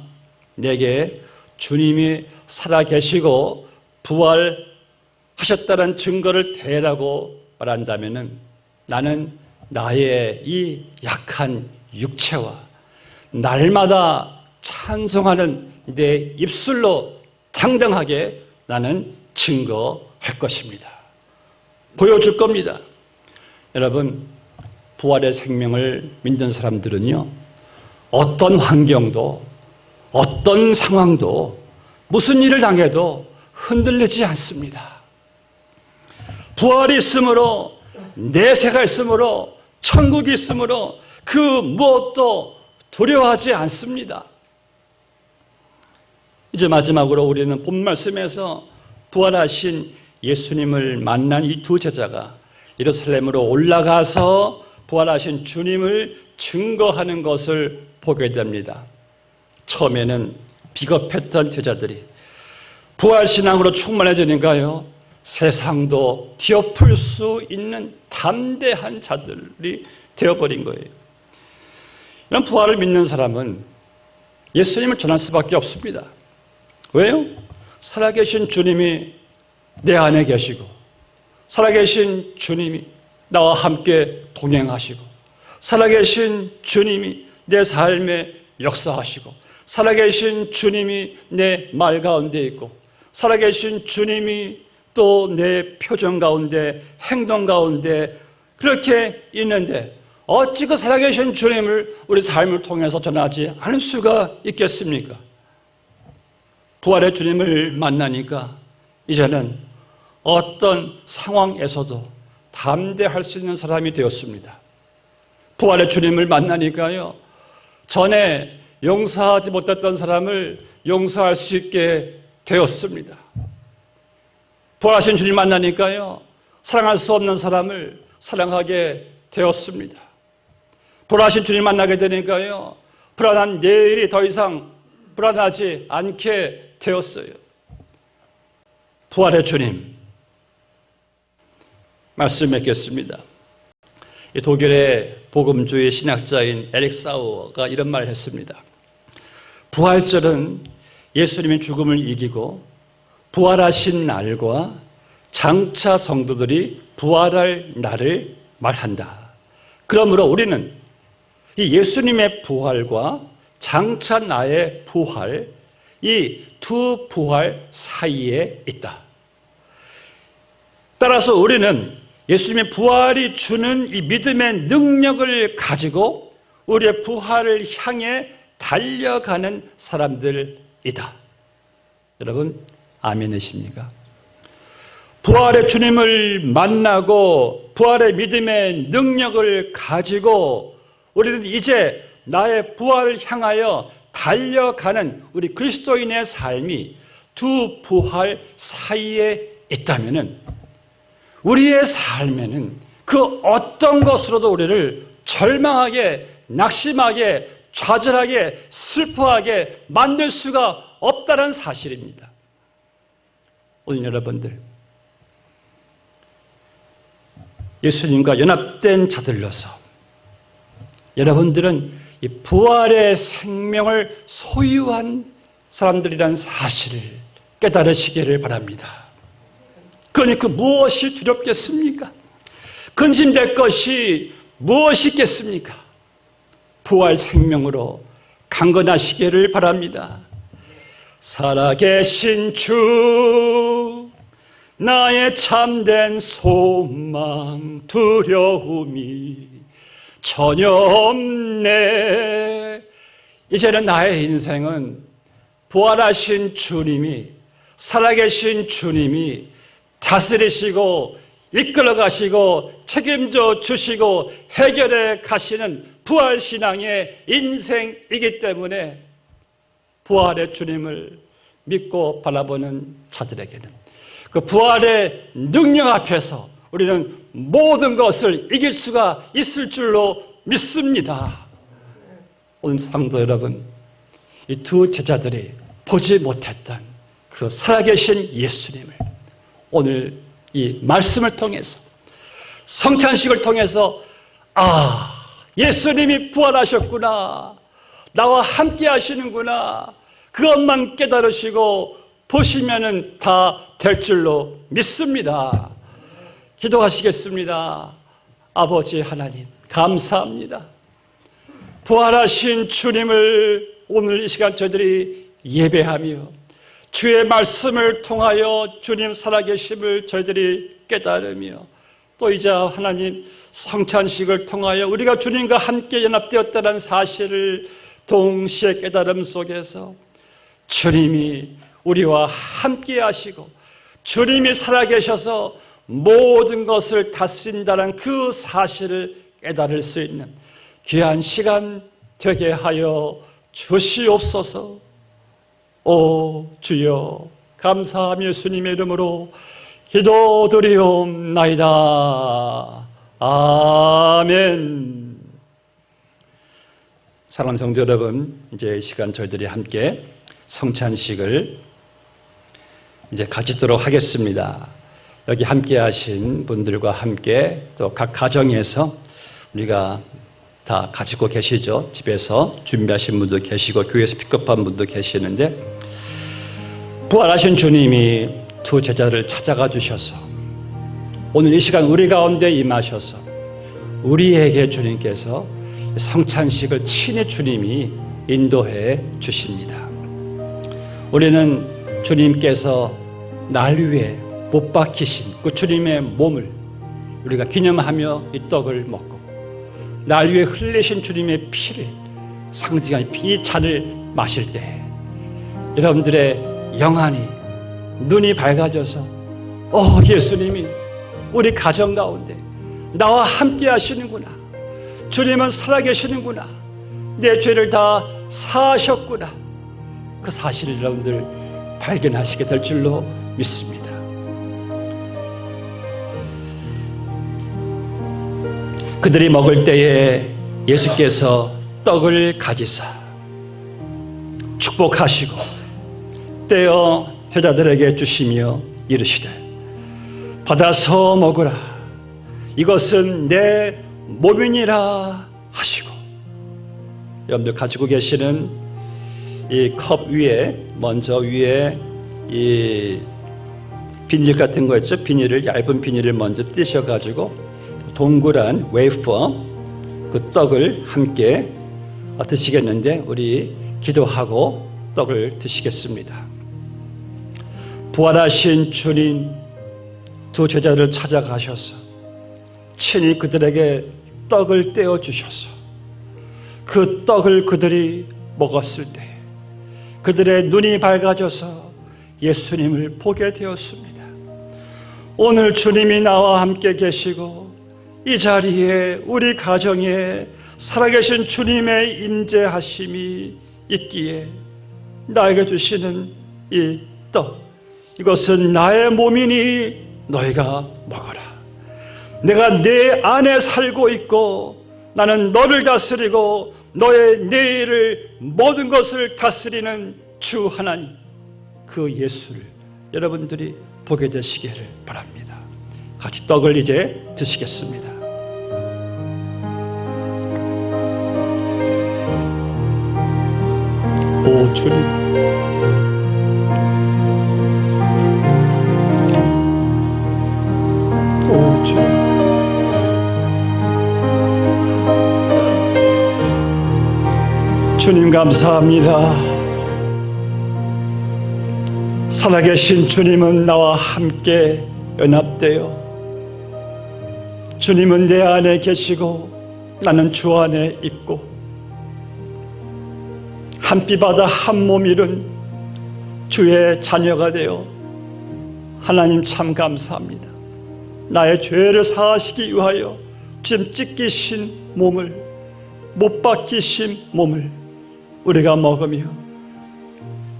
내게 주님이 살아계시고 부활하셨다는 증거를 대라고 말한다면 나는 나의 이 약한 육체와 날마다 찬송하는 내 입술로 당당하게 나는 증거할 것입니다. 보여줄 겁니다. 여러분, 부활의 생명을 믿는 사람들은요, 어떤 환경도 어떤 상황도 무슨 일을 당해도 흔들리지 않습니다. 부활이 있으므로, 내세가 있으므로, 천국이 있으므로 그 무엇도 두려워하지 않습니다. 이제 마지막으로 우리는 본 말씀에서 부활하신 예수님을 만난 이 두 제자가 예루살렘으로 올라가서 부활하신 주님을 증거하는 것을 보게 됩니다. 처음에는 비겁했던 제자들이 부활신앙으로 충만해지니까요, 세상도 뒤엎을 수 있는 담대한 자들이 되어버린 거예요. 이런 부활을 믿는 사람은 예수님을 전할 수밖에 없습니다. 왜요? 살아계신 주님이 내 안에 계시고, 살아계신 주님이 나와 함께 동행하시고, 살아계신 주님이 내 삶에 역사하시고, 살아계신 주님이 내 말 가운데 있고, 살아계신 주님이 또 내 표정 가운데, 행동 가운데 그렇게 있는데 어찌 그 살아계신 주님을 우리 삶을 통해서 전하지 않을 수가 있겠습니까? 부활의 주님을 만나니까 이제는 어떤 상황에서도 담대할 수 있는 사람이 되었습니다. 부활의 주님을 만나니까요, 전에 용서하지 못했던 사람을 용서할 수 있게 되었습니다. 부활하신 주님 만나니까요, 사랑할 수 없는 사람을 사랑하게 되었습니다. 부활하신 주님 만나게 되니까요, 불안한 내일이 더 이상 불안하지 않게 되었어요. 부활의 주님 말씀 맺겠습니다. 독일의 복음주의 신학자인 에릭 사우어가 이런 말을 했습니다. 부활절은 예수님의 죽음을 이기고 부활하신 날과 장차 성도들이 부활할 날을 말한다. 그러므로 우리는 이 예수님의 부활과 장차 나의 부활, 이 두 부활 사이에 있다. 따라서 우리는 예수님의 부활이 주는 이 믿음의 능력을 가지고 우리의 부활을 향해 달려가는 사람들이다. 여러분, 아멘이십니까? 부활의 주님을 만나고 부활의 믿음의 능력을 가지고 우리는 이제 나의 부활을 향하여 달려가는 우리 그리스도인의 삶이 두 부활 사이에 있다면 우리의 삶에는 그 어떤 것으로도 우리를 절망하게, 낙심하게, 좌절하게, 슬퍼하게 만들 수가 없다는 사실입니다. 오늘 여러분들, 예수님과 연합된 자들로서 여러분들은 이 부활의 생명을 소유한 사람들이라는 사실을 깨달으시기를 바랍니다. 그러니 그 무엇이 두렵겠습니까? 근심될 것이 무엇이 있겠습니까? 부활 생명으로 강건하시기를 바랍니다. 살아계신 주, 나의 참된 소망, 두려움이 전혀 없네. 이제는 나의 인생은 부활하신 주님이, 살아계신 주님이 다스리시고 이끌어 가시고 책임져 주시고 해결해 가시는 부활신앙의 인생이기 때문에 부활의 주님을 믿고 바라보는 자들에게는 그 부활의 능력 앞에서 우리는 모든 것을 이길 수가 있을 줄로 믿습니다. 오늘 성도 여러분, 이 두 제자들이 보지 못했던 그 살아계신 예수님을 오늘 이 말씀을 통해서, 성찬식을 통해서 예수님이 부활하셨구나, 나와 함께 하시는구나, 그것만 깨달으시고 보시면은 다 될 줄로 믿습니다. 기도하시겠습니다. 아버지 하나님, 감사합니다. 부활하신 주님을 오늘 이 시간 저희들이 예배하며 주의 말씀을 통하여 주님 살아계심을 저희들이 깨달으며, 또 이제 하나님 성찬식을 통하여 우리가 주님과 함께 연합되었다는 사실을 동시에 깨달음 속에서 주님이 우리와 함께 하시고 주님이 살아계셔서 모든 것을 다스린다는 그 사실을 깨달을 수 있는 귀한 시간 되게 하여 주시옵소서. 오 주여, 감사하며 예수님의 이름으로 기도드리옵나이다. 아멘. 사랑하는 성도 여러분, 이제 이 시간 저희들이 함께 성찬식을 이제 가지도록 하겠습니다. 여기 함께 하신 분들과 함께 또 각 가정에서 우리가 다 가지고 계시죠. 집에서 준비하신 분도 계시고 교회에서 픽업한 분도 계시는데, 부활하신 주님이 두 제자를 찾아가 주셔서 오늘 이 시간 우리 가운데 임하셔서 우리에게 주님께서 성찬식을 친히 주님이 인도해 주십니다. 우리는 주님께서 날 위해 못 박히신 그 주님의 몸을 우리가 기념하며 이 떡을 먹고, 날 위해 흘리신 주님의 피를 상징한 이 잔을 마실 때 여러분들의 영안이, 눈이 밝아져서 예수님이 우리 가정 가운데 나와 함께 하시는구나, 주님은 살아계시는구나, 내 죄를 다 사하셨구나, 그 사실을 여러분들 발견하시게 될 줄로 믿습니다. 그들이 먹을 때에 예수께서 떡을 가지사 축복하시고 떼어 제자들에게 주시며 이르시되, 받아서 먹으라, 이것은 내 몸이니라 하시고, 여러분들 가지고 계시는 이 컵 위에 먼저 위에 이 비닐 같은 거 있죠? 비닐을, 얇은 비닐을 먼저 띄셔가지고 동그란 웨이퍼 그 떡을 함께 드시겠는데, 우리 기도하고 떡을 드시겠습니다. 부활하신 주님 두 제자를 찾아가셔서 친히 그들에게 떡을 떼어 주셔서 그 떡을 그들이 먹었을 때 그들의 눈이 밝아져서 예수님을 보게 되었습니다. 오늘 주님이 나와 함께 계시고 이 자리에 우리 가정에 살아계신 주님의 임재하심이 있기에 나에게 주시는 이 떡, 이것은 나의 몸이니 너희가 먹어라. 내가 내 안에 살고 있고 나는 너를 다스리고 너의 내일을, 모든 것을 다스리는 주 하나님, 그 예수를 여러분들이 보게 되시기를 바랍니다. 같이 떡을 이제 드시겠습니다. 오 주님, 오 주님, 주님 감사합니다. 살아계신 주님은 나와 함께 연합되어 주님은 내 안에 계시고 나는 주 안에 있고 한 피 받아 한 몸 이룬 주의 자녀가 되어 하나님 참 감사합니다. 나의 죄를 사하시기 위하여 지금 찢기신 몸을, 못 박히신 몸을 우리가 먹으며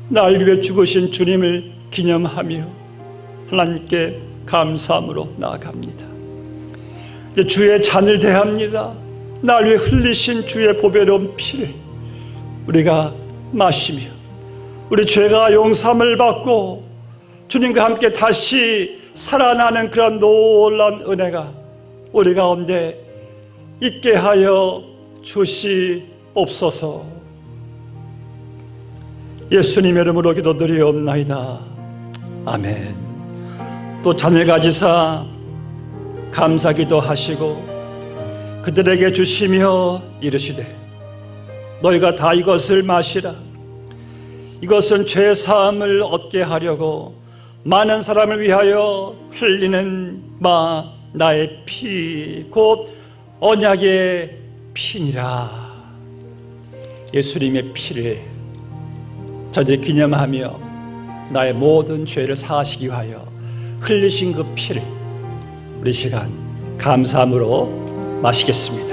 날 위해 죽으신 주님을 기념하며 하나님께 감사함으로 나아갑니다. 이제 주의 잔을 대합니다. 날 위해 흘리신 주의 보배로운 피를 우리가 마시며 우리 죄가 용서함을 받고 주님과 함께 다시 살아나는 그런 놀라운 은혜가 우리 가운데 있게 하여 주시옵소서. 예수님의 이름으로 기도드리옵나이다. 아멘. 또 잔을 가지사 감사기도 하시고 그들에게 주시며 이르시되 너희가 다 이것을 마시라. 이것은 죄 사함을 얻게 하려고 많은 사람을 위하여 흘리는 바 나의 피 곧 언약의 피니라. 예수님의 피를 저들이 기념하며 나의 모든 죄를 사하시기 위하여 흘리신 그 피를 우리 시간 감사함으로 마시겠습니다.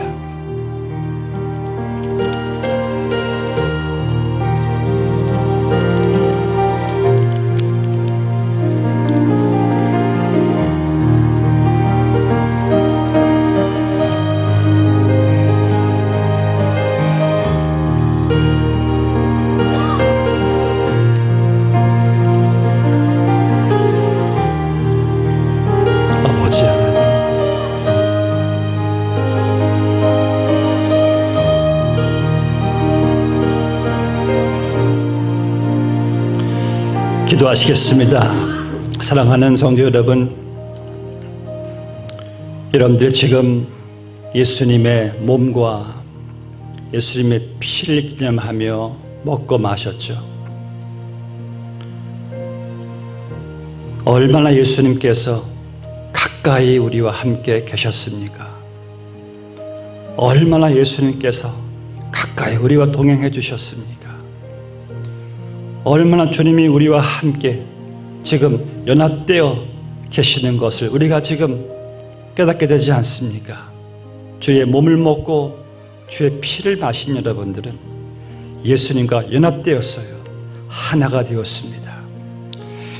아버지 하나님, 기도하시겠습니다. 사랑하는 성도 여러분, 여러분들 지금 예수님의 몸과 예수님의 피를 기념하며 먹고 마셨죠. 얼마나 예수님께서 가까이 우리와 함께 계셨습니까? 얼마나 예수님께서 가까이 우리와 동행해 주셨습니까? 얼마나 주님이 우리와 함께 지금 연합되어 계시는 것을 우리가 지금 깨닫게 되지 않습니까? 주의 몸을 먹고 주의 피를 마신 여러분들은 예수님과 연합되었어요. 하나가 되었습니다.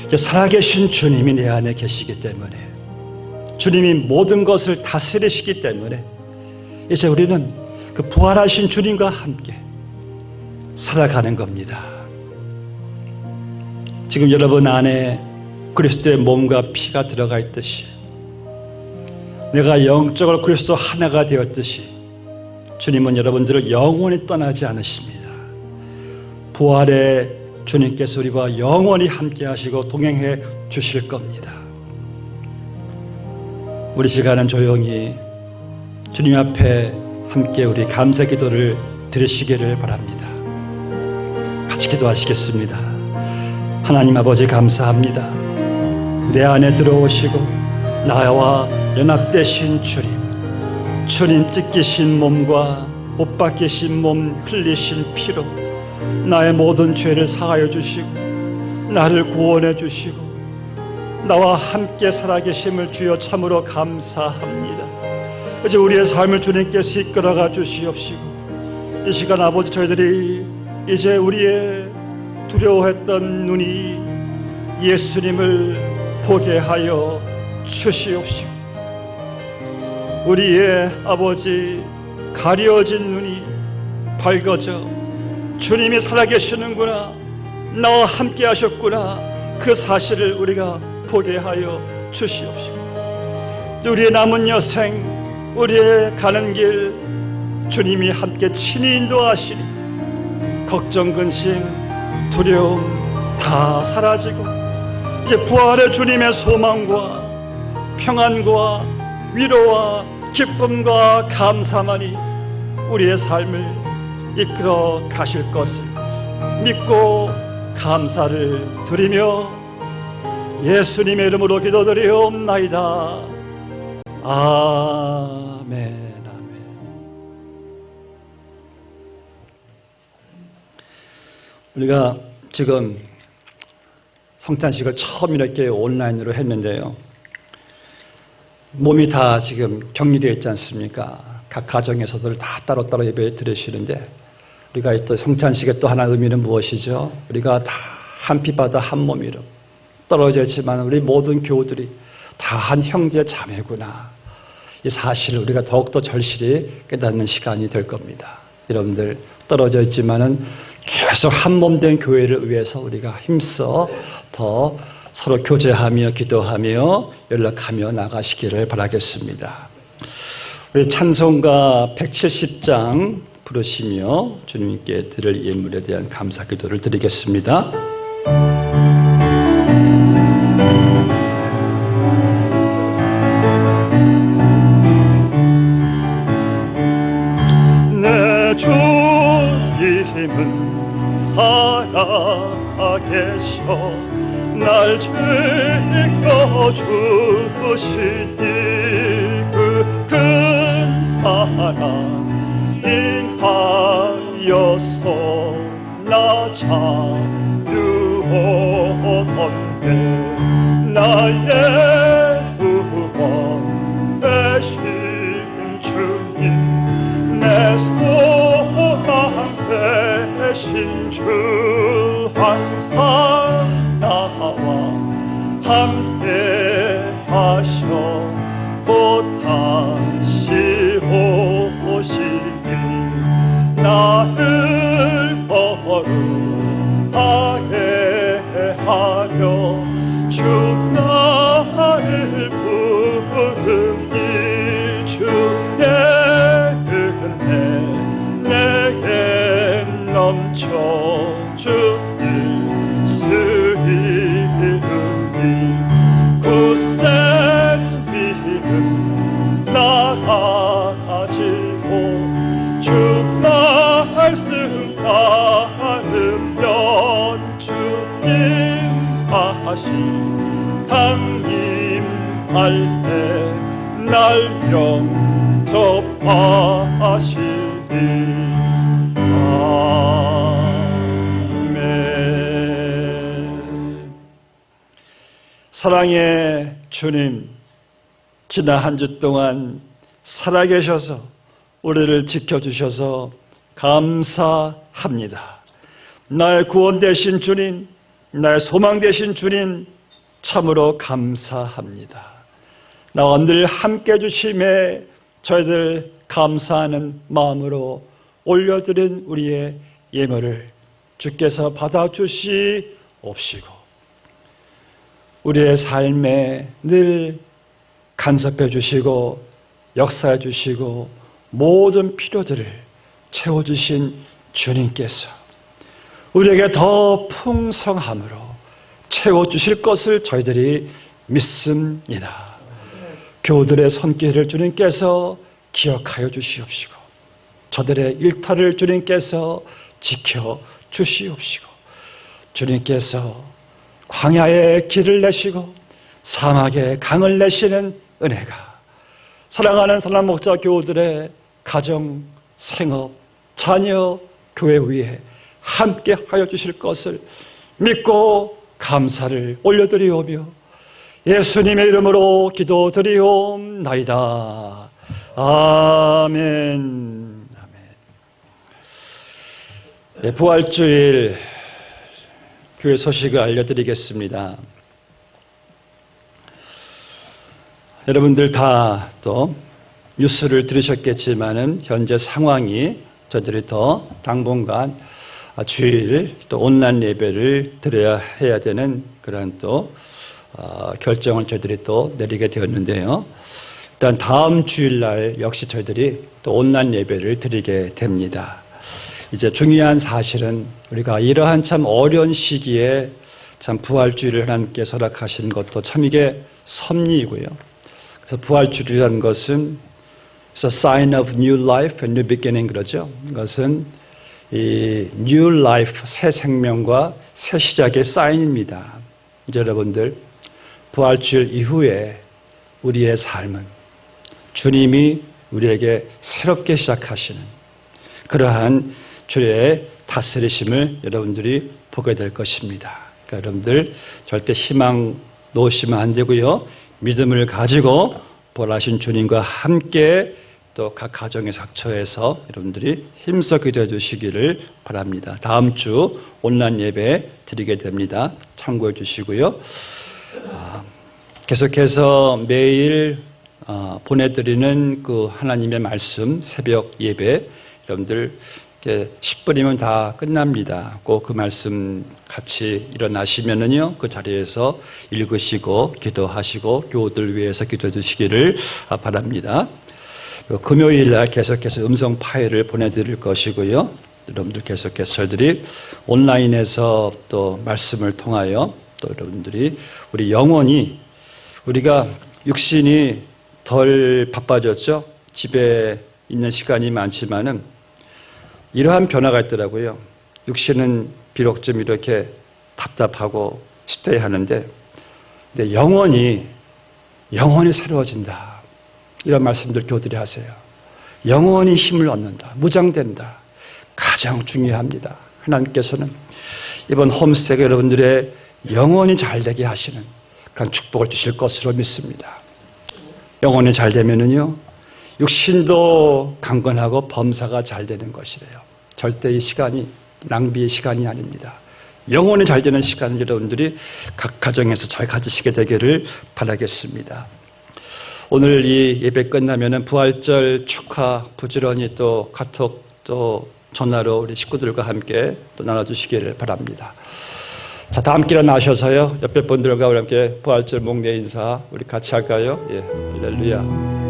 이제 살아계신 주님이 내 안에 계시기 때문에, 주님이 모든 것을 다스리시기 때문에 이제 우리는 그 부활하신 주님과 함께 살아가는 겁니다. 지금 여러분 안에 그리스도의 몸과 피가 들어가 있듯이, 내가 영적으로 그리스도 하나가 되었듯이 주님은 여러분들을 영원히 떠나지 않으십니다. 부활의 주님께서 우리와 영원히 함께 하시고 동행해 주실 겁니다. 우리 시간은 조용히 주님 앞에 함께 우리 감사 기도를 드리시기를 바랍니다. 같이 기도하시겠습니다. 하나님 아버지, 감사합니다. 내 안에 들어오시고 나와 연합되신 주님 찢기신 몸과 못 박히신 몸, 흘리신 피로 나의 모든 죄를 사하여 주시고 나를 구원해 주시고 나와 함께 살아계심을 주여 참으로 감사합니다. 이제 우리의 삶을 주님께서 이끌어가 주시옵시고, 이 시간 아버지, 저희들이 이제 우리의 두려워했던 눈이 예수님을 보게 하여 주시옵시고, 우리의 아버지 가려진 눈이 밝아져 주님이 살아계시는구나, 나와 함께 하셨구나, 그 사실을 우리가 보게 하여 주시옵시고, 우리의 남은 여생, 우리의 가는 길 주님이 함께 친히 인도하시니 걱정, 근심, 두려움 다 사라지고 이제 부활의 주님의 소망과 평안과 위로와 기쁨과 감사만이 우리의 삶을 이끌어 가실 것을 믿고 감사를 드리며 예수님의 이름으로 기도드리옵나이다. 아멘. 우리가 지금 성탄식을 처음 이렇게 온라인으로 했는데요, 몸이 다 지금 격리되어 있지 않습니까? 각 가정에서들 다 따로따로 예배 드리시는데, 우리가 또 성탄식의 또 하나 의미는 무엇이죠? 우리가 다 한 피바다 한 몸이로 떨어져 있지만 우리 모든 교우들이 다 한 형제 자매구나, 이 사실을 우리가 더욱더 절실히 깨닫는 시간이 될 겁니다. 여러분들 떨어져 있지만은 계속 한 몸 된 교회를 위해서 우리가 힘써 더 서로 교제하며 기도하며 연락하며 나가시기를 바라겠습니다. 우리 찬송가 170장 부르시며 주님께 드릴 예물에 대한 감사 기도를 드리겠습니다. 내 주님은 살아계셔 날 지켜주시니 그 큰 사랑 인하여서 나 자유하건대 나의 구원 되신 주님 내 소망 되신 주 항상 나와 함께 하셔 곧 다시 오시니 나를 거룩하게 하려 주 나를 부르니 주의 은혜 내게 넘쳐 주길 쓰리니 굳센 믿음 나가지고 주 말씀 따르면 주님 하신 강림할 때 날 영접하시니 아멘. 사랑의 주님, 지난 한 주 동안 살아계셔서 우리를 지켜주셔서 감사합니다. 나의 구원 되신 주님, 나의 소망 되신 주님, 참으로 감사합니다. 나와 늘 함께 해주심에 저희들 감사하는 마음으로 올려드린 우리의 예물을 주께서 받아주시옵시고 우리의 삶에 늘 간섭해 주시고 역사해 주시고 모든 필요들을 채워주신 주님께서 우리에게 더 풍성함으로 채워주실 것을 저희들이 믿습니다. 교우들의 손길을 주님께서 기억하여 주시옵시고 저들의 일터를 주님께서 지켜주시옵시고 주님께서 광야에 길을 내시고 사막에 강을 내시는 은혜가 사랑하는 사랑 목자 교우들의 가정, 생업, 자녀, 교회 위에 함께 하여 주실 것을 믿고 감사를 올려드리오며 예수님의 이름으로 기도드리옵나이다. 아멘. 네, 부활주일 교회 소식을 알려드리겠습니다. 여러분들 다 또 뉴스를 들으셨겠지만은 현재 상황이 저들이 더 당분간 주일 또 온라인 예배를 드려야 해야 되는 그런 또 결정을 저희들이 또 내리게 되었는데요. 일단 다음 주일날 역시 저희들이 또 온라인 예배를 드리게 됩니다. 이제 중요한 사실은 우리가 이러한 참 어려운 시기에 참 부활주일을 하나님께서 허락하신 것도 참 이게 섭리이고요. 그래서 부활주일이라는 것은 It's a sign of new life and new beginning 그러죠. 이것은 이 new life, 새 생명과 새 시작의 사인입니다. 이제 여러분들 부활주일 이후에 우리의 삶은 주님이 우리에게 새롭게 시작하시는 그러한 주의 다스리심을 여러분들이 보게 될 것입니다. 그러니까 여러분들 절대 희망 놓으시면 안 되고요. 믿음을 가지고 보라신 주님과 함께 또 각 가정의 sak처에서 여러분들이 힘써 기도해 주시기를 바랍니다. 다음 주 온라인 예배 드리게 됩니다. 참고해 주시고요. 계속해서 매일 보내드리는 그 하나님의 말씀 새벽 예배 여러분들 10분이면 다 끝납니다. 꼭 그 말씀 같이 일어나시면은요, 그 자리에서 읽으시고 기도하시고 교우들 위해서 기도해 주시기를 바랍니다. 금요일 날 계속해서 음성 파일을 보내드릴 것이고요. 여러분들 계속해서 저희들이 온라인에서 또 말씀을 통하여 또 여러분들이 우리 영혼이, 우리가 육신이 덜 바빠졌죠. 집에 있는 시간이 많지만은 이러한 변화가 있더라고요. 육신은 비록 좀 이렇게 답답하고 스테이하는데, 근데 영혼이 새로워진다. 이런 말씀들 교들이 하세요. 영혼이 힘을 얻는다. 무장된다. 가장 중요합니다. 하나님께서는 이번 홈스테이 여러분들의 영혼이 잘 되게 하시는 그런 축복을 주실 것으로 믿습니다. 영혼이 잘 되면은요, 육신도 강건하고 범사가 잘 되는 것이래요. 절대 이 시간이 낭비의 시간이 아닙니다. 영혼이 잘 되는 시간을 여러분들이 각 가정에서 잘 가지시게 되기를 바라겠습니다. 오늘 이 예배 끝나면은 부활절 축하 부지런히 또 카톡 또 전화로 우리 식구들과 함께 또 나눠주시기를 바랍니다. 자, 다 함께 일어나셔서요, 옆에 분들과 우리 함께 부활절 목례 인사 우리 같이 할까요? 예, 할렐루야.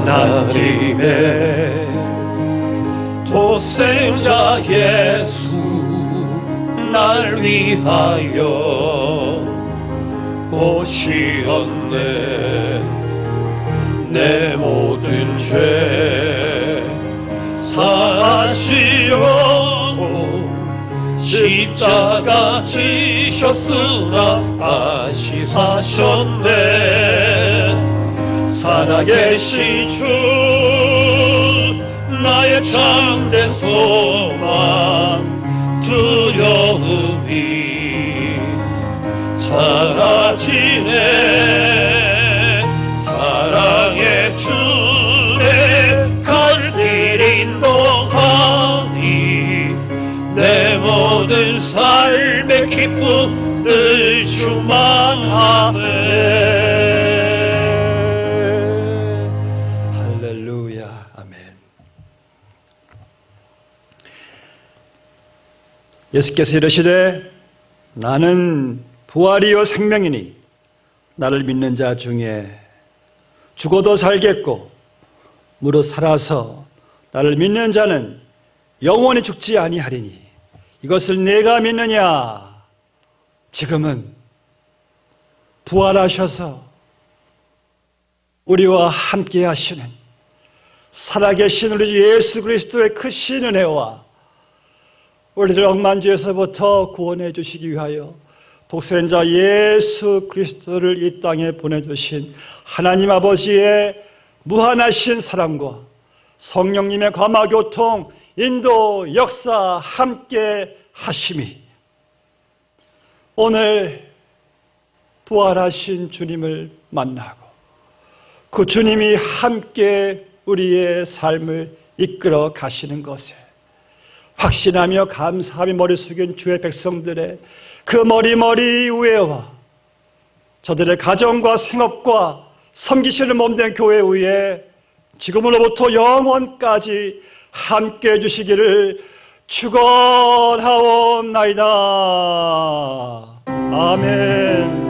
하나님의 독생자 예수 날 위하여 오시었네. 내 모든 죄 사하시려고 십자가 지셨으나 다시 사셨네. 살아계신 주 나의 참된 소망 두려움이 사라지네. 사랑의 주에 갈 길 인도하니 내 모든 삶의 기쁨 늘 충만하네. 예수께서 이르시되 나는 부활이요 생명이니 나를 믿는 자 중에 죽어도 살겠고 무릇 살아서 나를 믿는 자는 영원히 죽지 아니하리니 이것을 내가 믿느냐. 지금은 부활하셔서 우리와 함께 하시는 살아계신 우리 주 예수 그리스도의 크신 은혜와 우리를 억만죄에서부터 구원해 주시기 위하여 독생자 예수 그리스도를 이 땅에 보내주신 하나님 아버지의 무한하신 사랑과 성령님의 감화교통, 인도, 역사 함께 하심이 오늘 부활하신 주님을 만나고 그 주님이 함께 우리의 삶을 이끌어 가시는 것에 확신하며 감사하며 머리 숙인 주의 백성들의 그 머리 우애와 저들의 가정과 생업과 섬기시는 몸된 교회 위에 지금으로부터 영원까지 함께해 주시기를 축원하옵나이다. 아멘.